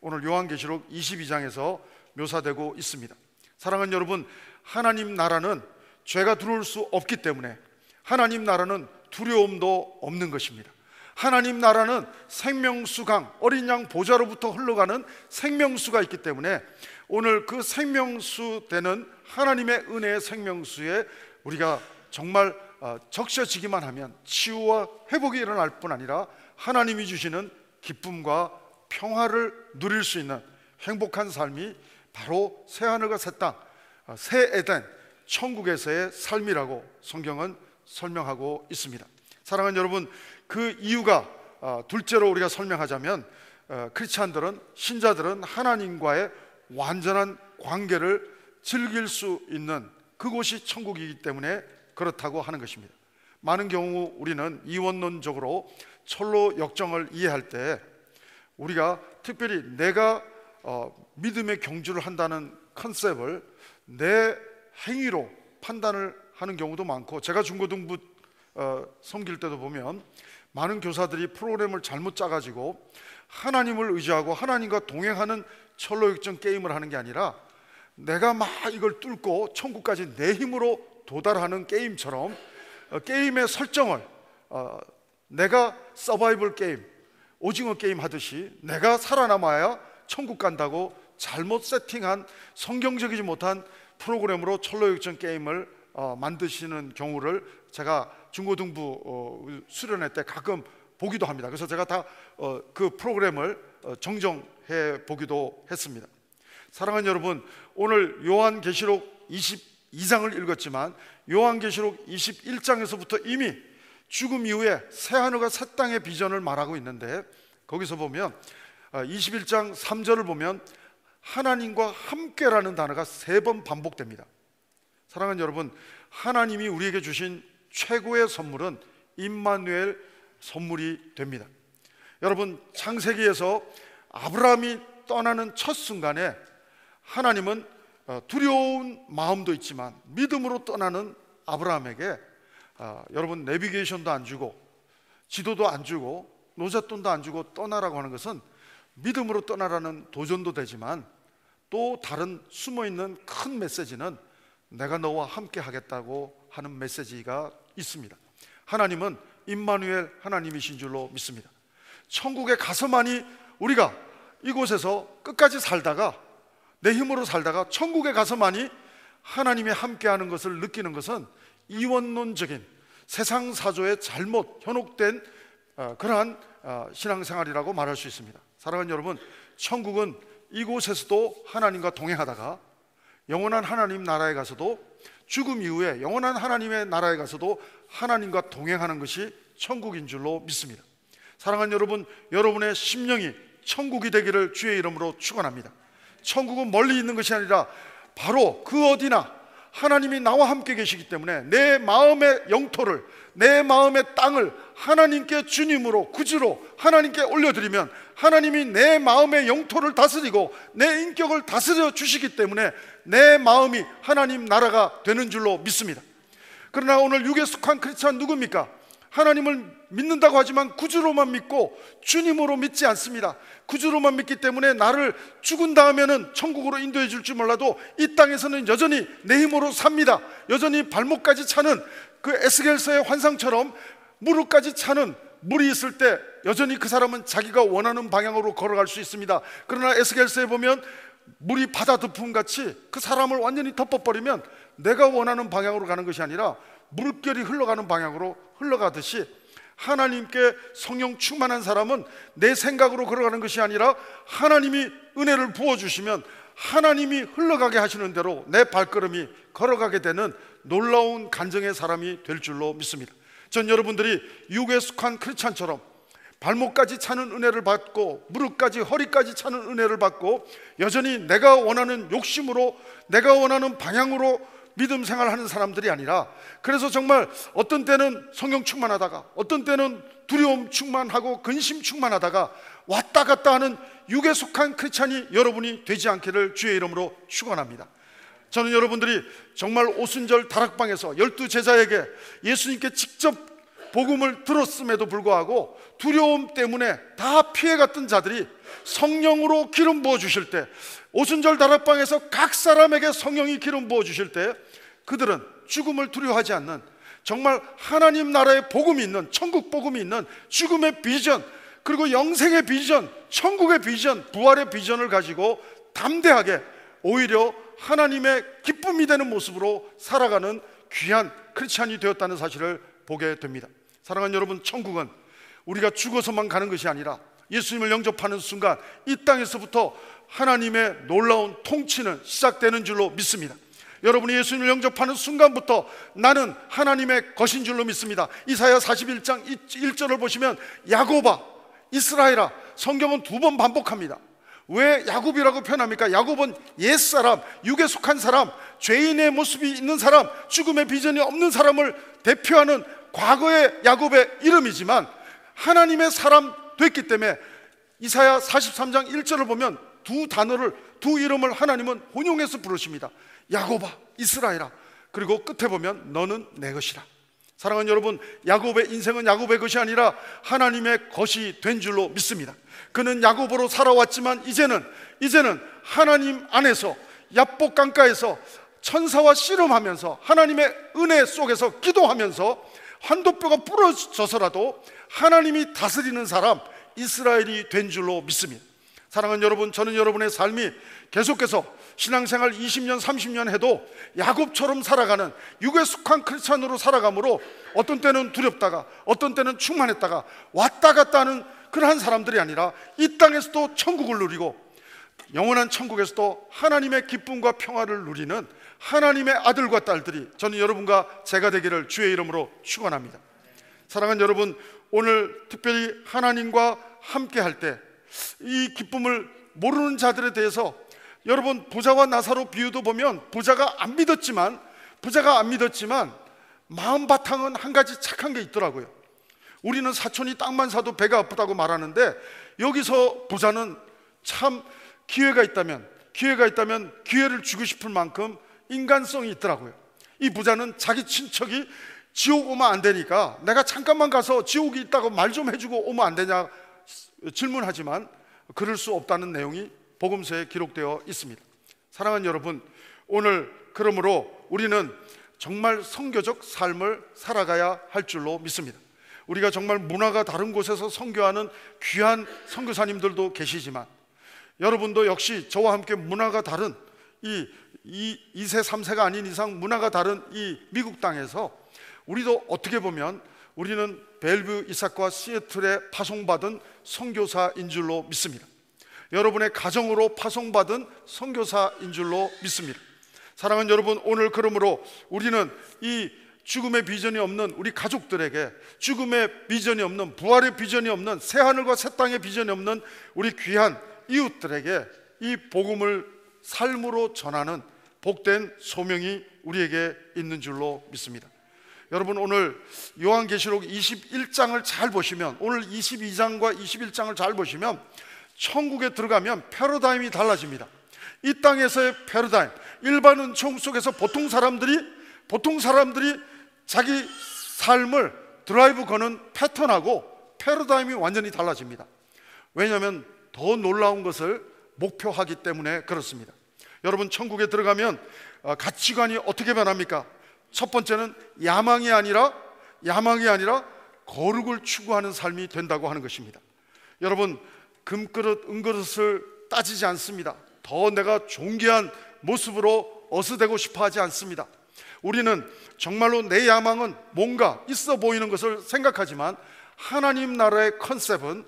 오늘 요한계시록 22장에서 묘사되고 있습니다. 사랑하는 여러분, 하나님 나라는 죄가 들어올 수 없기 때문에 하나님 나라는 두려움도 없는 것입니다. 하나님 나라는 생명수강, 어린 양 보좌로부터 흘러가는 생명수가 있기 때문에 오늘 그 생명수 되는 하나님의 은혜의 생명수에 우리가 정말 적셔지기만 하면 치유와 회복이 일어날 뿐 아니라 하나님이 주시는 기쁨과 평화를 누릴 수 있는 행복한 삶이 바로 새하늘과 새 땅, 새 에덴, 천국에서의 삶이라고 성경은 설명하고 있습니다. 사랑하는 여러분, 그 이유가 둘째로 우리가 설명하자면 크리스찬들은, 신자들은 하나님과의 완전한 관계를 즐길 수 있는 그곳이 천국이기 때문에 그렇다고 하는 것입니다. 많은 경우 우리는 이원론적으로 철로 역정을 이해할 때 우리가 특별히 내가 믿음의 경주를 한다는 컨셉을 내 행위로 판단을 하는 경우도 많고, 제가 중고등부 섬길 때도 보면 많은 교사들이 프로그램을 잘못 짜가지고 하나님을 의지하고 하나님과 동행하는 철로 역정 게임을 하는 게 아니라 내가 막 이걸 뚫고 천국까지 내 힘으로 도달하는 게임처럼 게임의 설정을 내가 서바이벌 게임, 오징어 게임 하듯이 내가 살아남아야 천국 간다고 잘못 세팅한 성경적이지 못한 프로그램으로 철로 역정 게임을 만드시는 경우를 제가 중고등부 수련회 때 가끔 보기도 합니다. 그래서 제가 다 그 프로그램을 정정해 보기도 했습니다. 사랑하는 여러분, 오늘 요한계시록 22장을 읽었지만 요한계시록 21장에서부터 이미 죽음 이후에 새하늘과 새 땅의 비전을 말하고 있는데, 거기서 보면 21장 3절을 보면 하나님과 함께라는 단어가 3번 반복됩니다. 사랑하는 여러분, 하나님이 우리에게 주신 최고의 선물은 임마누엘 선물이 됩니다. 여러분, 창세기에서 아브라함이 떠나는 첫 순간에 하나님은 두려운 마음도 있지만 믿음으로 떠나는 아브라함에게 여러분, 내비게이션도 안 주고 지도도 안 주고 노잣돈도 안 주고 떠나라고 하는 것은 믿음으로 떠나라는 도전도 되지만 또 다른 숨어있는 큰 메시지는 내가 너와 함께 하겠다고 하는 메시지가 있습니다. 하나님은 임마누엘 하나님이신 줄로 믿습니다. 천국에 가서만이 우리가 이곳에서 끝까지 살다가 내 힘으로 살다가 천국에 가서만이 하나님이 함께하는 것을 느끼는 것은 이원론적인 세상 사조에 잘못 현혹된 그러한 신앙생활이라고 말할 수 있습니다. 사랑하는 여러분, 천국은 이곳에서도 하나님과 동행하다가 영원한 하나님 나라에 가서도, 죽음 이후에 영원한 하나님의 나라에 가서도 하나님과 동행하는 것이 천국인 줄로 믿습니다. 사랑하는 여러분, 여러분의 심령이 천국이 되기를 주의 이름으로 축원합니다. 천국은 멀리 있는 것이 아니라 바로 그 어디나 하나님이 나와 함께 계시기 때문에 내 마음의 영토를, 내 마음의 땅을 하나님께 주님으로, 구주로 하나님께 올려드리면 하나님이 내 마음의 영토를 다스리고 내 인격을 다스려 주시기 때문에 내 마음이 하나님 나라가 되는 줄로 믿습니다. 그러나 오늘 육에 속한 크리스찬 누굽니까? 하나님을 믿는다고 하지만 구주로만 믿고 주님으로 믿지 않습니다. 구주로만 믿기 때문에 나를 죽은 다음에는 천국으로 인도해 줄지 몰라도 이 땅에서는 여전히 내 힘으로 삽니다. 여전히 발목까지 차는 그 에스겔서의 환상처럼 무릎까지 차는 물이 있을 때 여전히 그 사람은 자기가 원하는 방향으로 걸어갈 수 있습니다. 그러나 에스겔서에 보면 물이 바다 덮음같이 그 사람을 완전히 덮어버리면 내가 원하는 방향으로 가는 것이 아니라 물결이 흘러가는 방향으로 흘러가듯이 하나님께 성령 충만한 사람은 내 생각으로 걸어가는 것이 아니라 하나님이 은혜를 부어주시면 하나님이 흘러가게 하시는 대로 내 발걸음이 걸어가게 되는 놀라운 간증의 사람이 될 줄로 믿습니다. 전 여러분들이 육에 속한 크리스찬처럼 발목까지 차는 은혜를 받고 무릎까지 허리까지 차는 은혜를 받고 여전히 내가 원하는 욕심으로 내가 원하는 방향으로 믿음 생활하는 사람들이 아니라, 그래서 정말 어떤 때는 성령 충만하다가 어떤 때는 두려움 충만하고 근심 충만하다가 왔다 갔다 하는 육에 속한 크리스찬이 여러분이 되지 않기를 주의 이름으로 축원합니다. 저는 여러분들이 정말 오순절 다락방에서 12제자에게 예수님께 직접 복음을 들었음에도 불구하고 두려움 때문에 다 피해갔던 자들이 성령으로 기름 부어 주실 때, 오순절 다락방에서 각 사람에게 성령이 기름 부어 주실 때 그들은 죽음을 두려워하지 않는, 정말 하나님 나라의 복음이 있는, 천국 복음이 있는 죽음의 비전, 그리고 영생의 비전, 천국의 비전, 부활의 비전을 가지고 담대하게 오히려 하나님의 기쁨이 되는 모습으로 살아가는 귀한 크리스찬이 되었다는 사실을 보게 됩니다. 사랑하는 여러분, 천국은 우리가 죽어서만 가는 것이 아니라 예수님을 영접하는 순간 이 땅에서부터 하나님의 놀라운 통치는 시작되는 줄로 믿습니다. 여러분이 예수님을 영접하는 순간부터 나는 하나님의 것인 줄로 믿습니다. 이사야 41장 1절을 보시면 야곱아, 이스라엘아, 성경은 2번 반복합니다. 왜 야곱이라고 표현합니까? 야곱은 옛사람, 육에 속한 사람, 죄인의 모습이 있는 사람, 죽음의 비전이 없는 사람을 대표하는 과거의 야곱의 이름이지만 하나님의 사람 됐기 때문에 이사야 43장 1절을 보면 두 이름을 하나님은 혼용해서 부르십니다. 야곱아, 이스라엘아. 그리고 끝에 보면 너는 내 것이라. 사랑하는 여러분, 야곱의 인생은 야곱의 것이 아니라 하나님의 것이 된 줄로 믿습니다. 그는 야곱으로 살아왔지만 이제는 하나님 안에서 야복 강가에서 천사와 씨름하면서 하나님의 은혜 속에서 기도하면서 환도뼈가 부러져서라도 하나님이 다스리는 사람, 이스라엘이 된 줄로 믿습니다. 사랑하는 여러분, 저는 여러분의 삶이 계속해서 신앙생활 20년 30년 해도 야곱처럼 살아가는 육에 속한 크리스찬으로 살아가므로 어떤 때는 두렵다가 어떤 때는 충만했다가 왔다 갔다 하는 그러한 사람들이 아니라 이 땅에서도 천국을 누리고 영원한 천국에서도 하나님의 기쁨과 평화를 누리는 하나님의 아들과 딸들이 저는 여러분과 제가 되기를 주의 이름으로 축원합니다. 사랑하는 여러분, 오늘 특별히 하나님과 함께 할 때 이 기쁨을 모르는 자들에 대해서, 여러분 부자와 나사로 비유도 보면 부자가 안 믿었지만 마음 바탕은 한 가지 착한 게 있더라고요. 우리는 사촌이 땅만 사도 배가 아프다고 말하는데 여기서 부자는 참 기회가 있다면 기회를 주고 싶을 만큼 인간성이 있더라고요. 이 부자는 자기 친척이 지옥 오면 안 되니까 내가 잠깐만 가서 지옥이 있다고 말 좀 해주고 오면 안 되냐 질문하지만 그럴 수 없다는 내용이 복음서에 기록되어 있습니다. 사랑하는 여러분, 오늘 그러므로 우리는 정말 선교적 삶을 살아가야 할 줄로 믿습니다. 우리가 정말 문화가 다른 곳에서 선교하는 귀한 선교사님들도 계시지만 여러분도 역시 저와 함께 문화가 다른 이 2세 3세가 아닌 이상 문화가 다른 이 미국 땅에서 우리도 어떻게 보면 우리는 벨뷰 이삭과 시애틀에 파송받은 선교사인 줄로 믿습니다. 여러분의 가정으로 파송받은 선교사인 줄로 믿습니다. 사랑하는 여러분, 오늘 그러므로 우리는 이 죽음의 비전이 없는 우리 가족들에게, 죽음의 비전이 없는, 부활의 비전이 없는, 새하늘과 새 땅의 비전이 없는 우리 귀한 이웃들에게 이 복음을 삶으로 전하는 복된 소명이 우리에게 있는 줄로 믿습니다. 여러분, 오늘 요한계시록 21장을 잘 보시면, 오늘 22장과 21장을 잘 보시면 천국에 들어가면 패러다임이 달라집니다. 이 땅에서의 패러다임, 일반 은총 속에서 보통 사람들이 자기 삶을 드라이브 거는 패턴하고 패러다임이 완전히 달라집니다. 왜냐하면 더 놀라운 것을 목표하기 때문에 그렇습니다. 여러분, 천국에 들어가면 가치관이 어떻게 변합니까? 첫 번째는 야망이 아니라 거룩을 추구하는 삶이 된다고 하는 것입니다. 여러분, 금그릇 은그릇을 따지지 않습니다. 더 내가 존귀한 모습으로 어스되고 싶어 하지 않습니다. 우리는 정말로 내 야망은 뭔가 있어 보이는 것을 생각하지만 하나님 나라의 컨셉은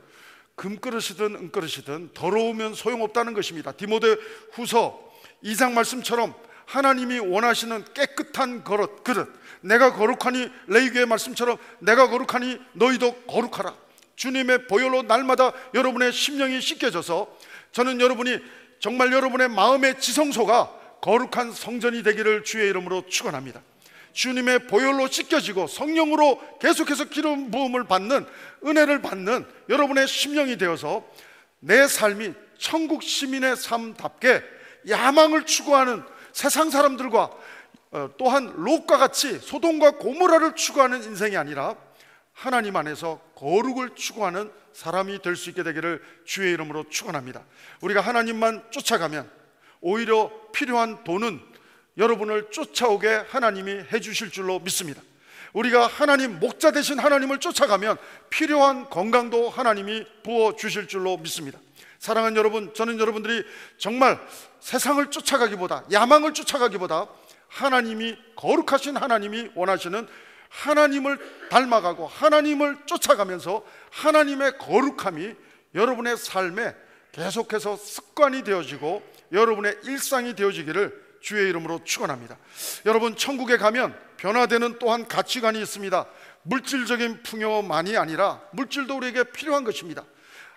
금그릇이든 은그릇이든 더러우면 소용없다는 것입니다. 디모데 후서 2장 말씀처럼 하나님이 원하시는 깨끗한 그릇, 내가 거룩하니, 레위기의 말씀처럼 내가 거룩하니 너희도 거룩하라. 주님의 보혈로 날마다 여러분의 심령이 씻겨져서 저는 여러분이 정말 여러분의 마음의 지성소가 거룩한 성전이 되기를 주의 이름으로 축원합니다. 주님의 보혈로 씻겨지고 성령으로 계속해서 기름 부음을 받는, 은혜를 받는 여러분의 심령이 되어서 내 삶이 천국 시민의 삶답게 야망을 추구하는 세상 사람들과 또한 롯과 같이 소돔과 고모라를 추구하는 인생이 아니라 하나님 안에서 거룩을 추구하는 사람이 될 수 있게 되기를 주의 이름으로 축원합니다. 우리가 하나님만 쫓아가면 오히려 필요한 돈은 여러분을 쫓아오게 하나님이 해주실 줄로 믿습니다. 우리가 하나님, 목자 되신 하나님을 쫓아가면 필요한 건강도 하나님이 부어주실 줄로 믿습니다. 사랑하는 여러분, 저는 여러분들이 정말 세상을 쫓아가기보다, 야망을 쫓아가기보다 하나님이, 거룩하신 하나님이 원하시는 하나님을 닮아가고 하나님을 쫓아가면서 하나님의 거룩함이 여러분의 삶에 계속해서 습관이 되어지고 여러분의 일상이 되어지기를 주의 이름으로 축원합니다. 여러분, 천국에 가면 변화되는 또한 가치관이 있습니다. 물질적인 풍요만이 아니라 물질도 우리에게 필요한 것입니다.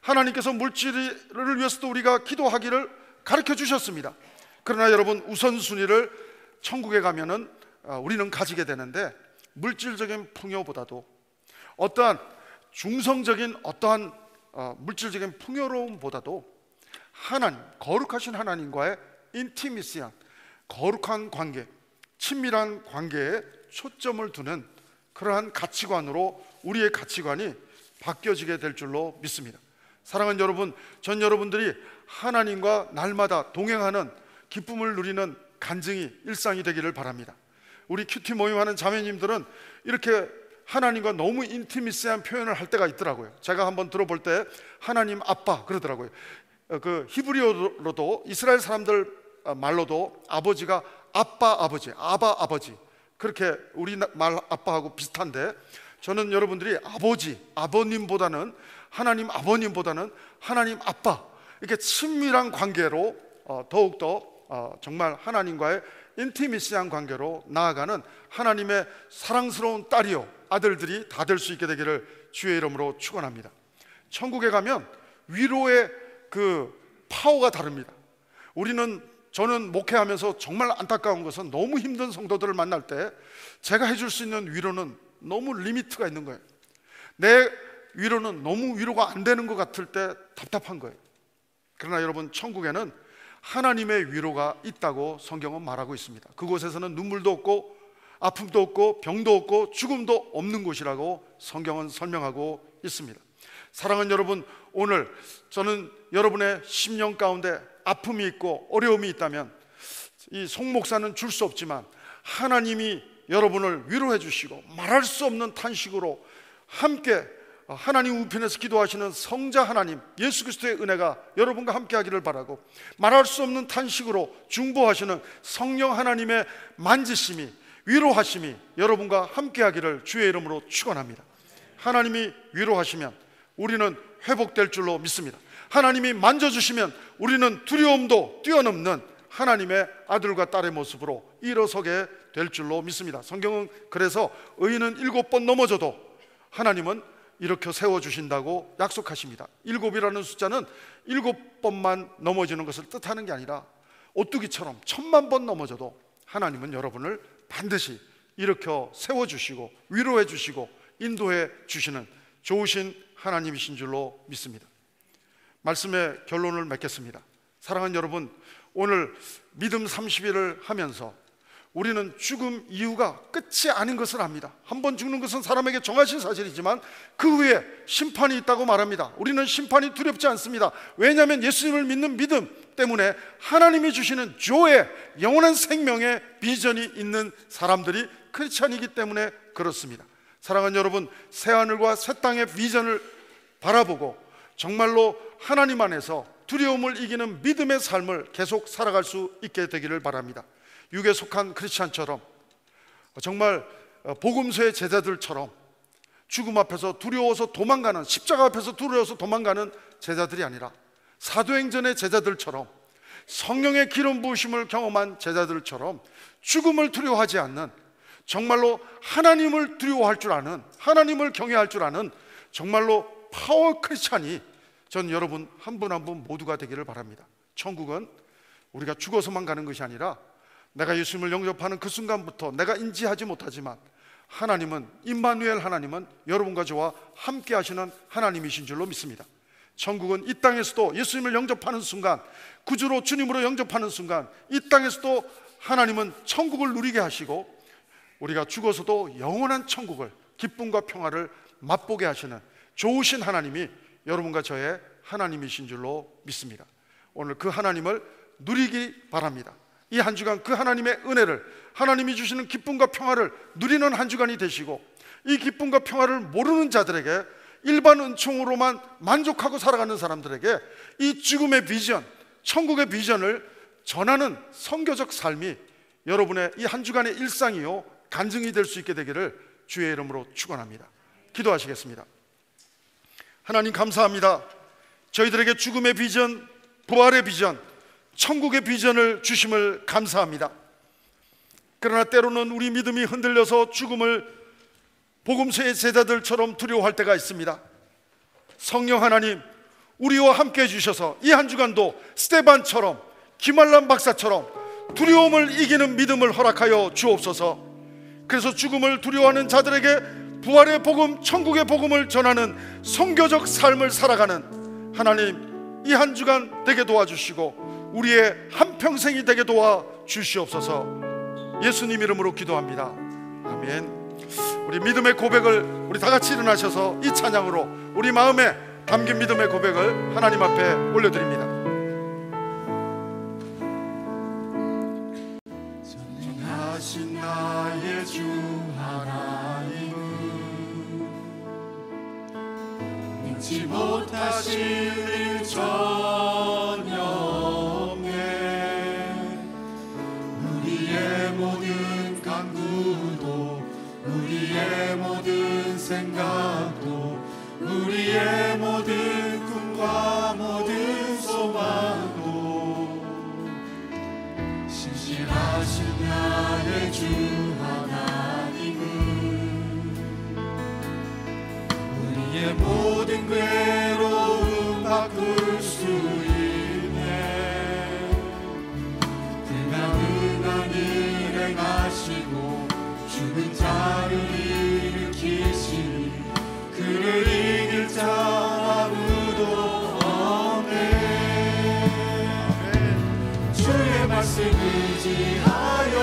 하나님께서 물질을 위해서도 우리가 기도하기를 가르쳐 주셨습니다. 그러나 여러분, 우선순위를 천국에 가면은 우리는 가지게 되는데, 물질적인 풍요보다도 어떠한 중성적인 어떠한 물질적인 풍요로움보다도 하나님, 거룩하신 하나님과의 인티미시한 거룩한 관계, 친밀한 관계에 초점을 두는 그러한 가치관으로 우리의 가치관이 바뀌어지게 될 줄로 믿습니다. 사랑하는 여러분, 전 여러분들이 하나님과 날마다 동행하는 기쁨을 누리는 간증이 일상이 되기를 바랍니다. 우리 큐티 모임하는 자매님들은 이렇게 하나님과 너무 인티미시한 표현을 할 때가 있더라고요. 제가 한번 들어볼 때 하나님 아빠 그러더라고요. 그 히브리어로도 이스라엘 사람들 말로도 아버지가 아빠 아버지, 아바 아버지, 그렇게 우리 말 아빠하고 비슷한데, 저는 여러분들이 아버지, 아버님보다는, 하나님 아버님보다는 하나님 아빠, 이렇게 친밀한 관계로 더욱더 정말 하나님과의 인티미시한 관계로 나아가는 하나님의 사랑스러운 딸이요 아들들이 다 될 수 있게 되기를 주의 이름으로 축원합니다. 천국에 가면 위로의 그 파워가 다릅니다. 저는 목회하면서 정말 안타까운 것은 너무 힘든 성도들을 만날 때 제가 해줄 수 있는 위로는 너무 리미트가 있는 거예요. 내 위로는 너무 위로가 안 되는 것 같을 때 답답한 거예요. 그러나 여러분, 천국에는 하나님의 위로가 있다고 성경은 말하고 있습니다. 그곳에서는 눈물도 없고 아픔도 없고 병도 없고 죽음도 없는 곳이라고 성경은 설명하고 있습니다. 사랑하는 여러분, 오늘 저는 여러분의 심령 가운데 아픔이 있고 어려움이 있다면, 이 송 목사는 줄 수 없지만 하나님이 여러분을 위로해 주시고 말할 수 없는 탄식으로 함께 하나님 우편에서 기도하시는 성자 하나님 예수 그리스도의 은혜가 여러분과 함께 하기를 바라고, 말할 수 없는 탄식으로 중보하시는 성령 하나님의 만지심이, 위로하심이 여러분과 함께 하기를 주의 이름으로 축원합니다. 하나님이 위로하시면 우리는 회복될 줄로 믿습니다. 하나님이 만져주시면 우리는 두려움도 뛰어넘는 하나님의 아들과 딸의 모습으로 일어서게 될 줄로 믿습니다. 성경은 그래서 의인은 7번 넘어져도 하나님은 일으켜 세워주신다고 약속하십니다. 7이라는 숫자는 7번만 넘어지는 것을 뜻하는 게 아니라 오뚜기처럼 1000만 번 넘어져도 하나님은 여러분을 반드시 일으켜 세워주시고 위로해 주시고 인도해 주시는 좋으신 하나님이신 줄로 믿습니다. 말씀의 결론을 맺겠습니다. 사랑하는 여러분, 오늘 믿음 30일을 하면서 우리는 죽음 이후가 끝이 아닌 것을 압니다. 한 번 죽는 것은 사람에게 정하신 사실이지만 그 후에 심판이 있다고 말합니다. 우리는 심판이 두렵지 않습니다. 왜냐하면 예수님을 믿는 믿음 때문에 하나님이 주시는 조의 영원한 생명의 비전이 있는 사람들이 크리스찬이기 때문에 그렇습니다. 사랑하는 여러분, 새하늘과 새 땅의 비전을 바라보고 정말로 하나님 안에서 두려움을 이기는 믿음의 삶을 계속 살아갈 수 있게 되기를 바랍니다. 육에 속한 크리스찬처럼, 정말 복음서의 제자들처럼 죽음 앞에서 두려워서 도망가는, 십자가 앞에서 두려워서 도망가는 제자들이 아니라 사도행전의 제자들처럼, 성령의 기름 부으심을 경험한 제자들처럼 죽음을 두려워하지 않는, 정말로 하나님을 두려워할 줄 아는, 하나님을 경외할 줄 아는 정말로 파워 크리스찬이 전 여러분 한 분 한 분 모두가 되기를 바랍니다. 천국은 우리가 죽어서만 가는 것이 아니라 내가 예수님을 영접하는 그 순간부터 내가 인지하지 못하지만 하나님은, 임마누엘 하나님은 여러분과 저와 함께 하시는 하나님이신 줄로 믿습니다. 천국은 이 땅에서도 예수님을 영접하는 순간, 구주로 주님으로 영접하는 순간 이 땅에서도 하나님은 천국을 누리게 하시고 우리가 죽어서도 영원한 천국을, 기쁨과 평화를 맛보게 하시는 좋으신 하나님이 여러분과 저의 하나님이신 줄로 믿습니다. 오늘 그 하나님을 누리기 바랍니다. 이 한 주간 그 하나님의 은혜를, 하나님이 주시는 기쁨과 평화를 누리는 한 주간이 되시고, 이 기쁨과 평화를 모르는 자들에게, 일반 은총으로만 만족하고 살아가는 사람들에게 이 죽음의 비전, 천국의 비전을 전하는 선교적 삶이 여러분의 이 한 주간의 일상이요 간증이 될 수 있게 되기를 주의 이름으로 축원합니다. 기도하시겠습니다. 하나님 감사합니다. 저희들에게 죽음의 비전, 부활의 비전, 천국의 비전을 주심을 감사합니다. 그러나 때로는 우리 믿음이 흔들려서 죽음을 복음서의 제자들처럼 두려워할 때가 있습니다. 성령 하나님, 우리와 함께 해주셔서 이 한 주간도 스테반처럼, 김알람 박사처럼 두려움을 이기는 믿음을 허락하여 주옵소서. 그래서 죽음을 두려워하는 자들에게 부활의 복음, 천국의 복음을 전하는 선교적 삶을 살아가는 하나님, 이 한 주간 되게 도와주시고 우리의 한평생이 되게 도와주시옵소서. 예수님 이름으로 기도합니다. 아멘. 우리 믿음의 고백을 우리 다 같이 일어나셔서 이 찬양으로 우리 마음에 담긴 믿음의 고백을 하나님 앞에 올려드립니다. 전능하신 나의 주 하나님은 능치 못하실 일 전혀 없네. 우리의 모든 간구도, 우리의 모든 생각도, 우리의 모든 꿈과 모든 소망도 신실하신 나의 주 하나님은 우리의 모든 괴로움 바꿀 수 있네. 불가능한 일 행하시고 죽은 자를 일으키시니 그를 이길 자 아무도 없네. 주의 말씀 의지하여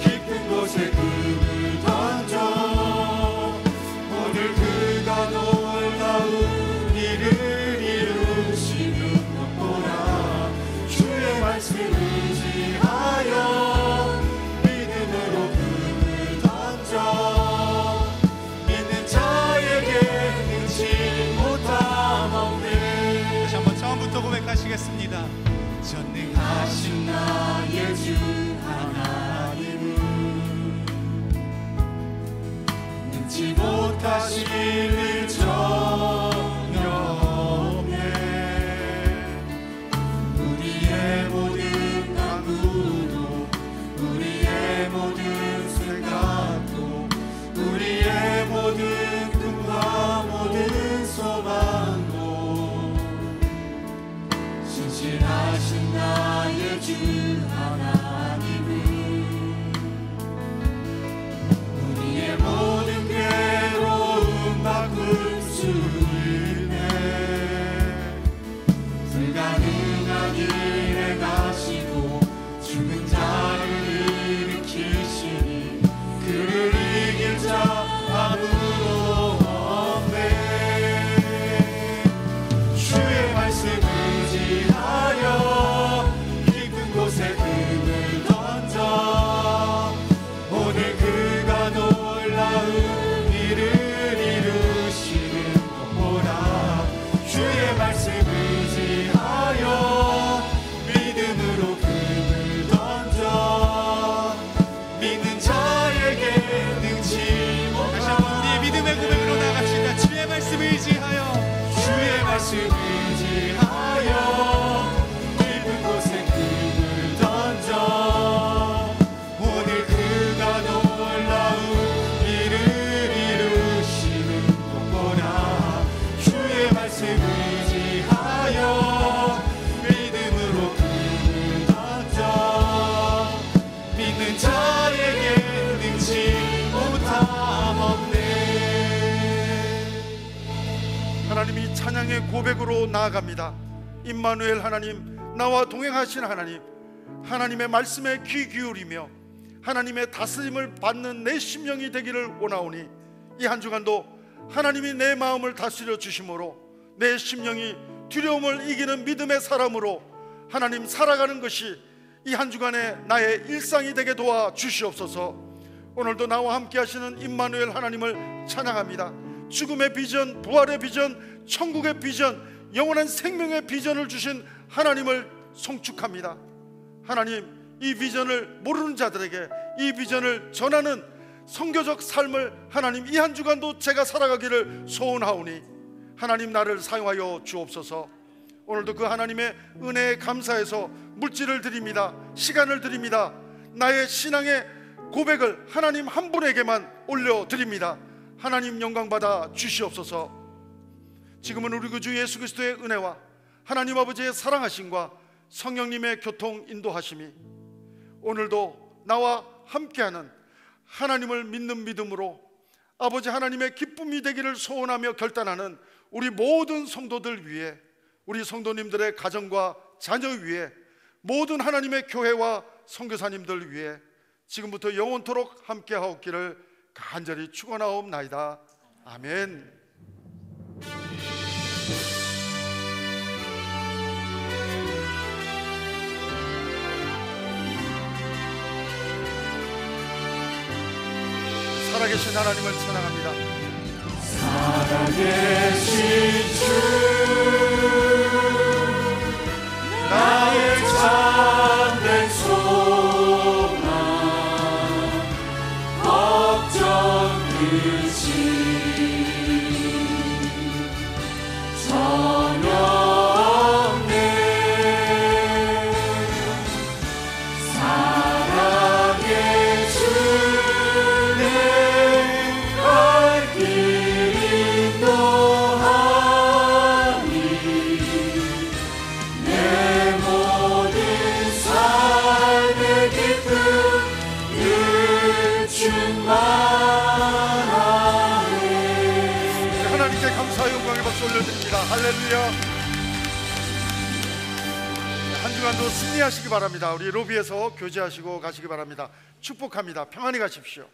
깊은 곳에 금을 던져 오늘 그가 놀라운 일을 이루시는 것 보라. 주의 말씀 의지하여 믿음으로 금을 던져 믿는 자에게 능치 못함 없네. 다시 한번 처음부터 고백하시겠습니다. 전능하신 나의 주 하나님은 능치 못하실 일 전혀 없네. 우리의 모든 간구도, 우리의 모든 생각도, 우리의 모든 꿈과 모든 소망도 신실하신 나의 주 하나님은 우리의 모든 괴로움 하나님 이 찬양의 고백으로 나아갑니다. 임마누엘 하나님, 나와 동행하신 하나님, 하나님의 말씀에 귀 기울이며 하나님의 다스림을 받는 내 심령이 되기를 원하오니 이 한 주간도 하나님이 내 마음을 다스려 주심으로 내 심령이 두려움을 이기는 믿음의 사람으로 하나님 살아가는 것이 이 한 주간의 나의 일상이 되게 도와 주시옵소서. 오늘도 나와 함께 하시는 임마누엘 하나님을 찬양합니다. 죽음의 비전, 부활의 비전, 천국의 비전, 영원한 생명의 비전을 주신 하나님을 송축합니다. 하나님, 이 비전을 모르는 자들에게 이 비전을 전하는 선교적 삶을 하나님 이 한 주간도 제가 살아가기를 소원하오니 하나님 나를 사용하여 주옵소서. 오늘도 그 하나님의 은혜에 감사해서 물질을 드립니다. 시간을 드립니다. 나의 신앙의 고백을 하나님 한 분에게만 올려드립니다. 하나님 영광 받아 주시옵소서. 지금은 우리 그 주 예수 그리스도의 은혜와 하나님 아버지의 사랑하심과 성령님의 교통 인도하심이 오늘도 나와 함께하는 하나님을 믿는 믿음으로 아버지 하나님의 기쁨이 되기를 소원하며 결단하는 우리 모든 성도들 위해, 우리 성도님들의 가정과 자녀 위해, 모든 하나님의 교회와 선교사님들 위해 지금부터 영원토록 함께하옵기를 간절히 축원하옵나이다. 아멘. 살아계신 하나님을 찬양합니다. 살아계신 주 나의 참된 소망 걱정 끝이 전혀 없네. 사랑의 주 내 갈 길 인도하니 내 모든 삶의 기쁨 충만하네. 하나님께 감사의 영광의 박수 올려드립니다. 할렐루야. 한 주간도 승리하시기 바랍니다. 우리 로비에서 교제하시고 가시기 바랍니다. 축복합니다. 평안히 가십시오.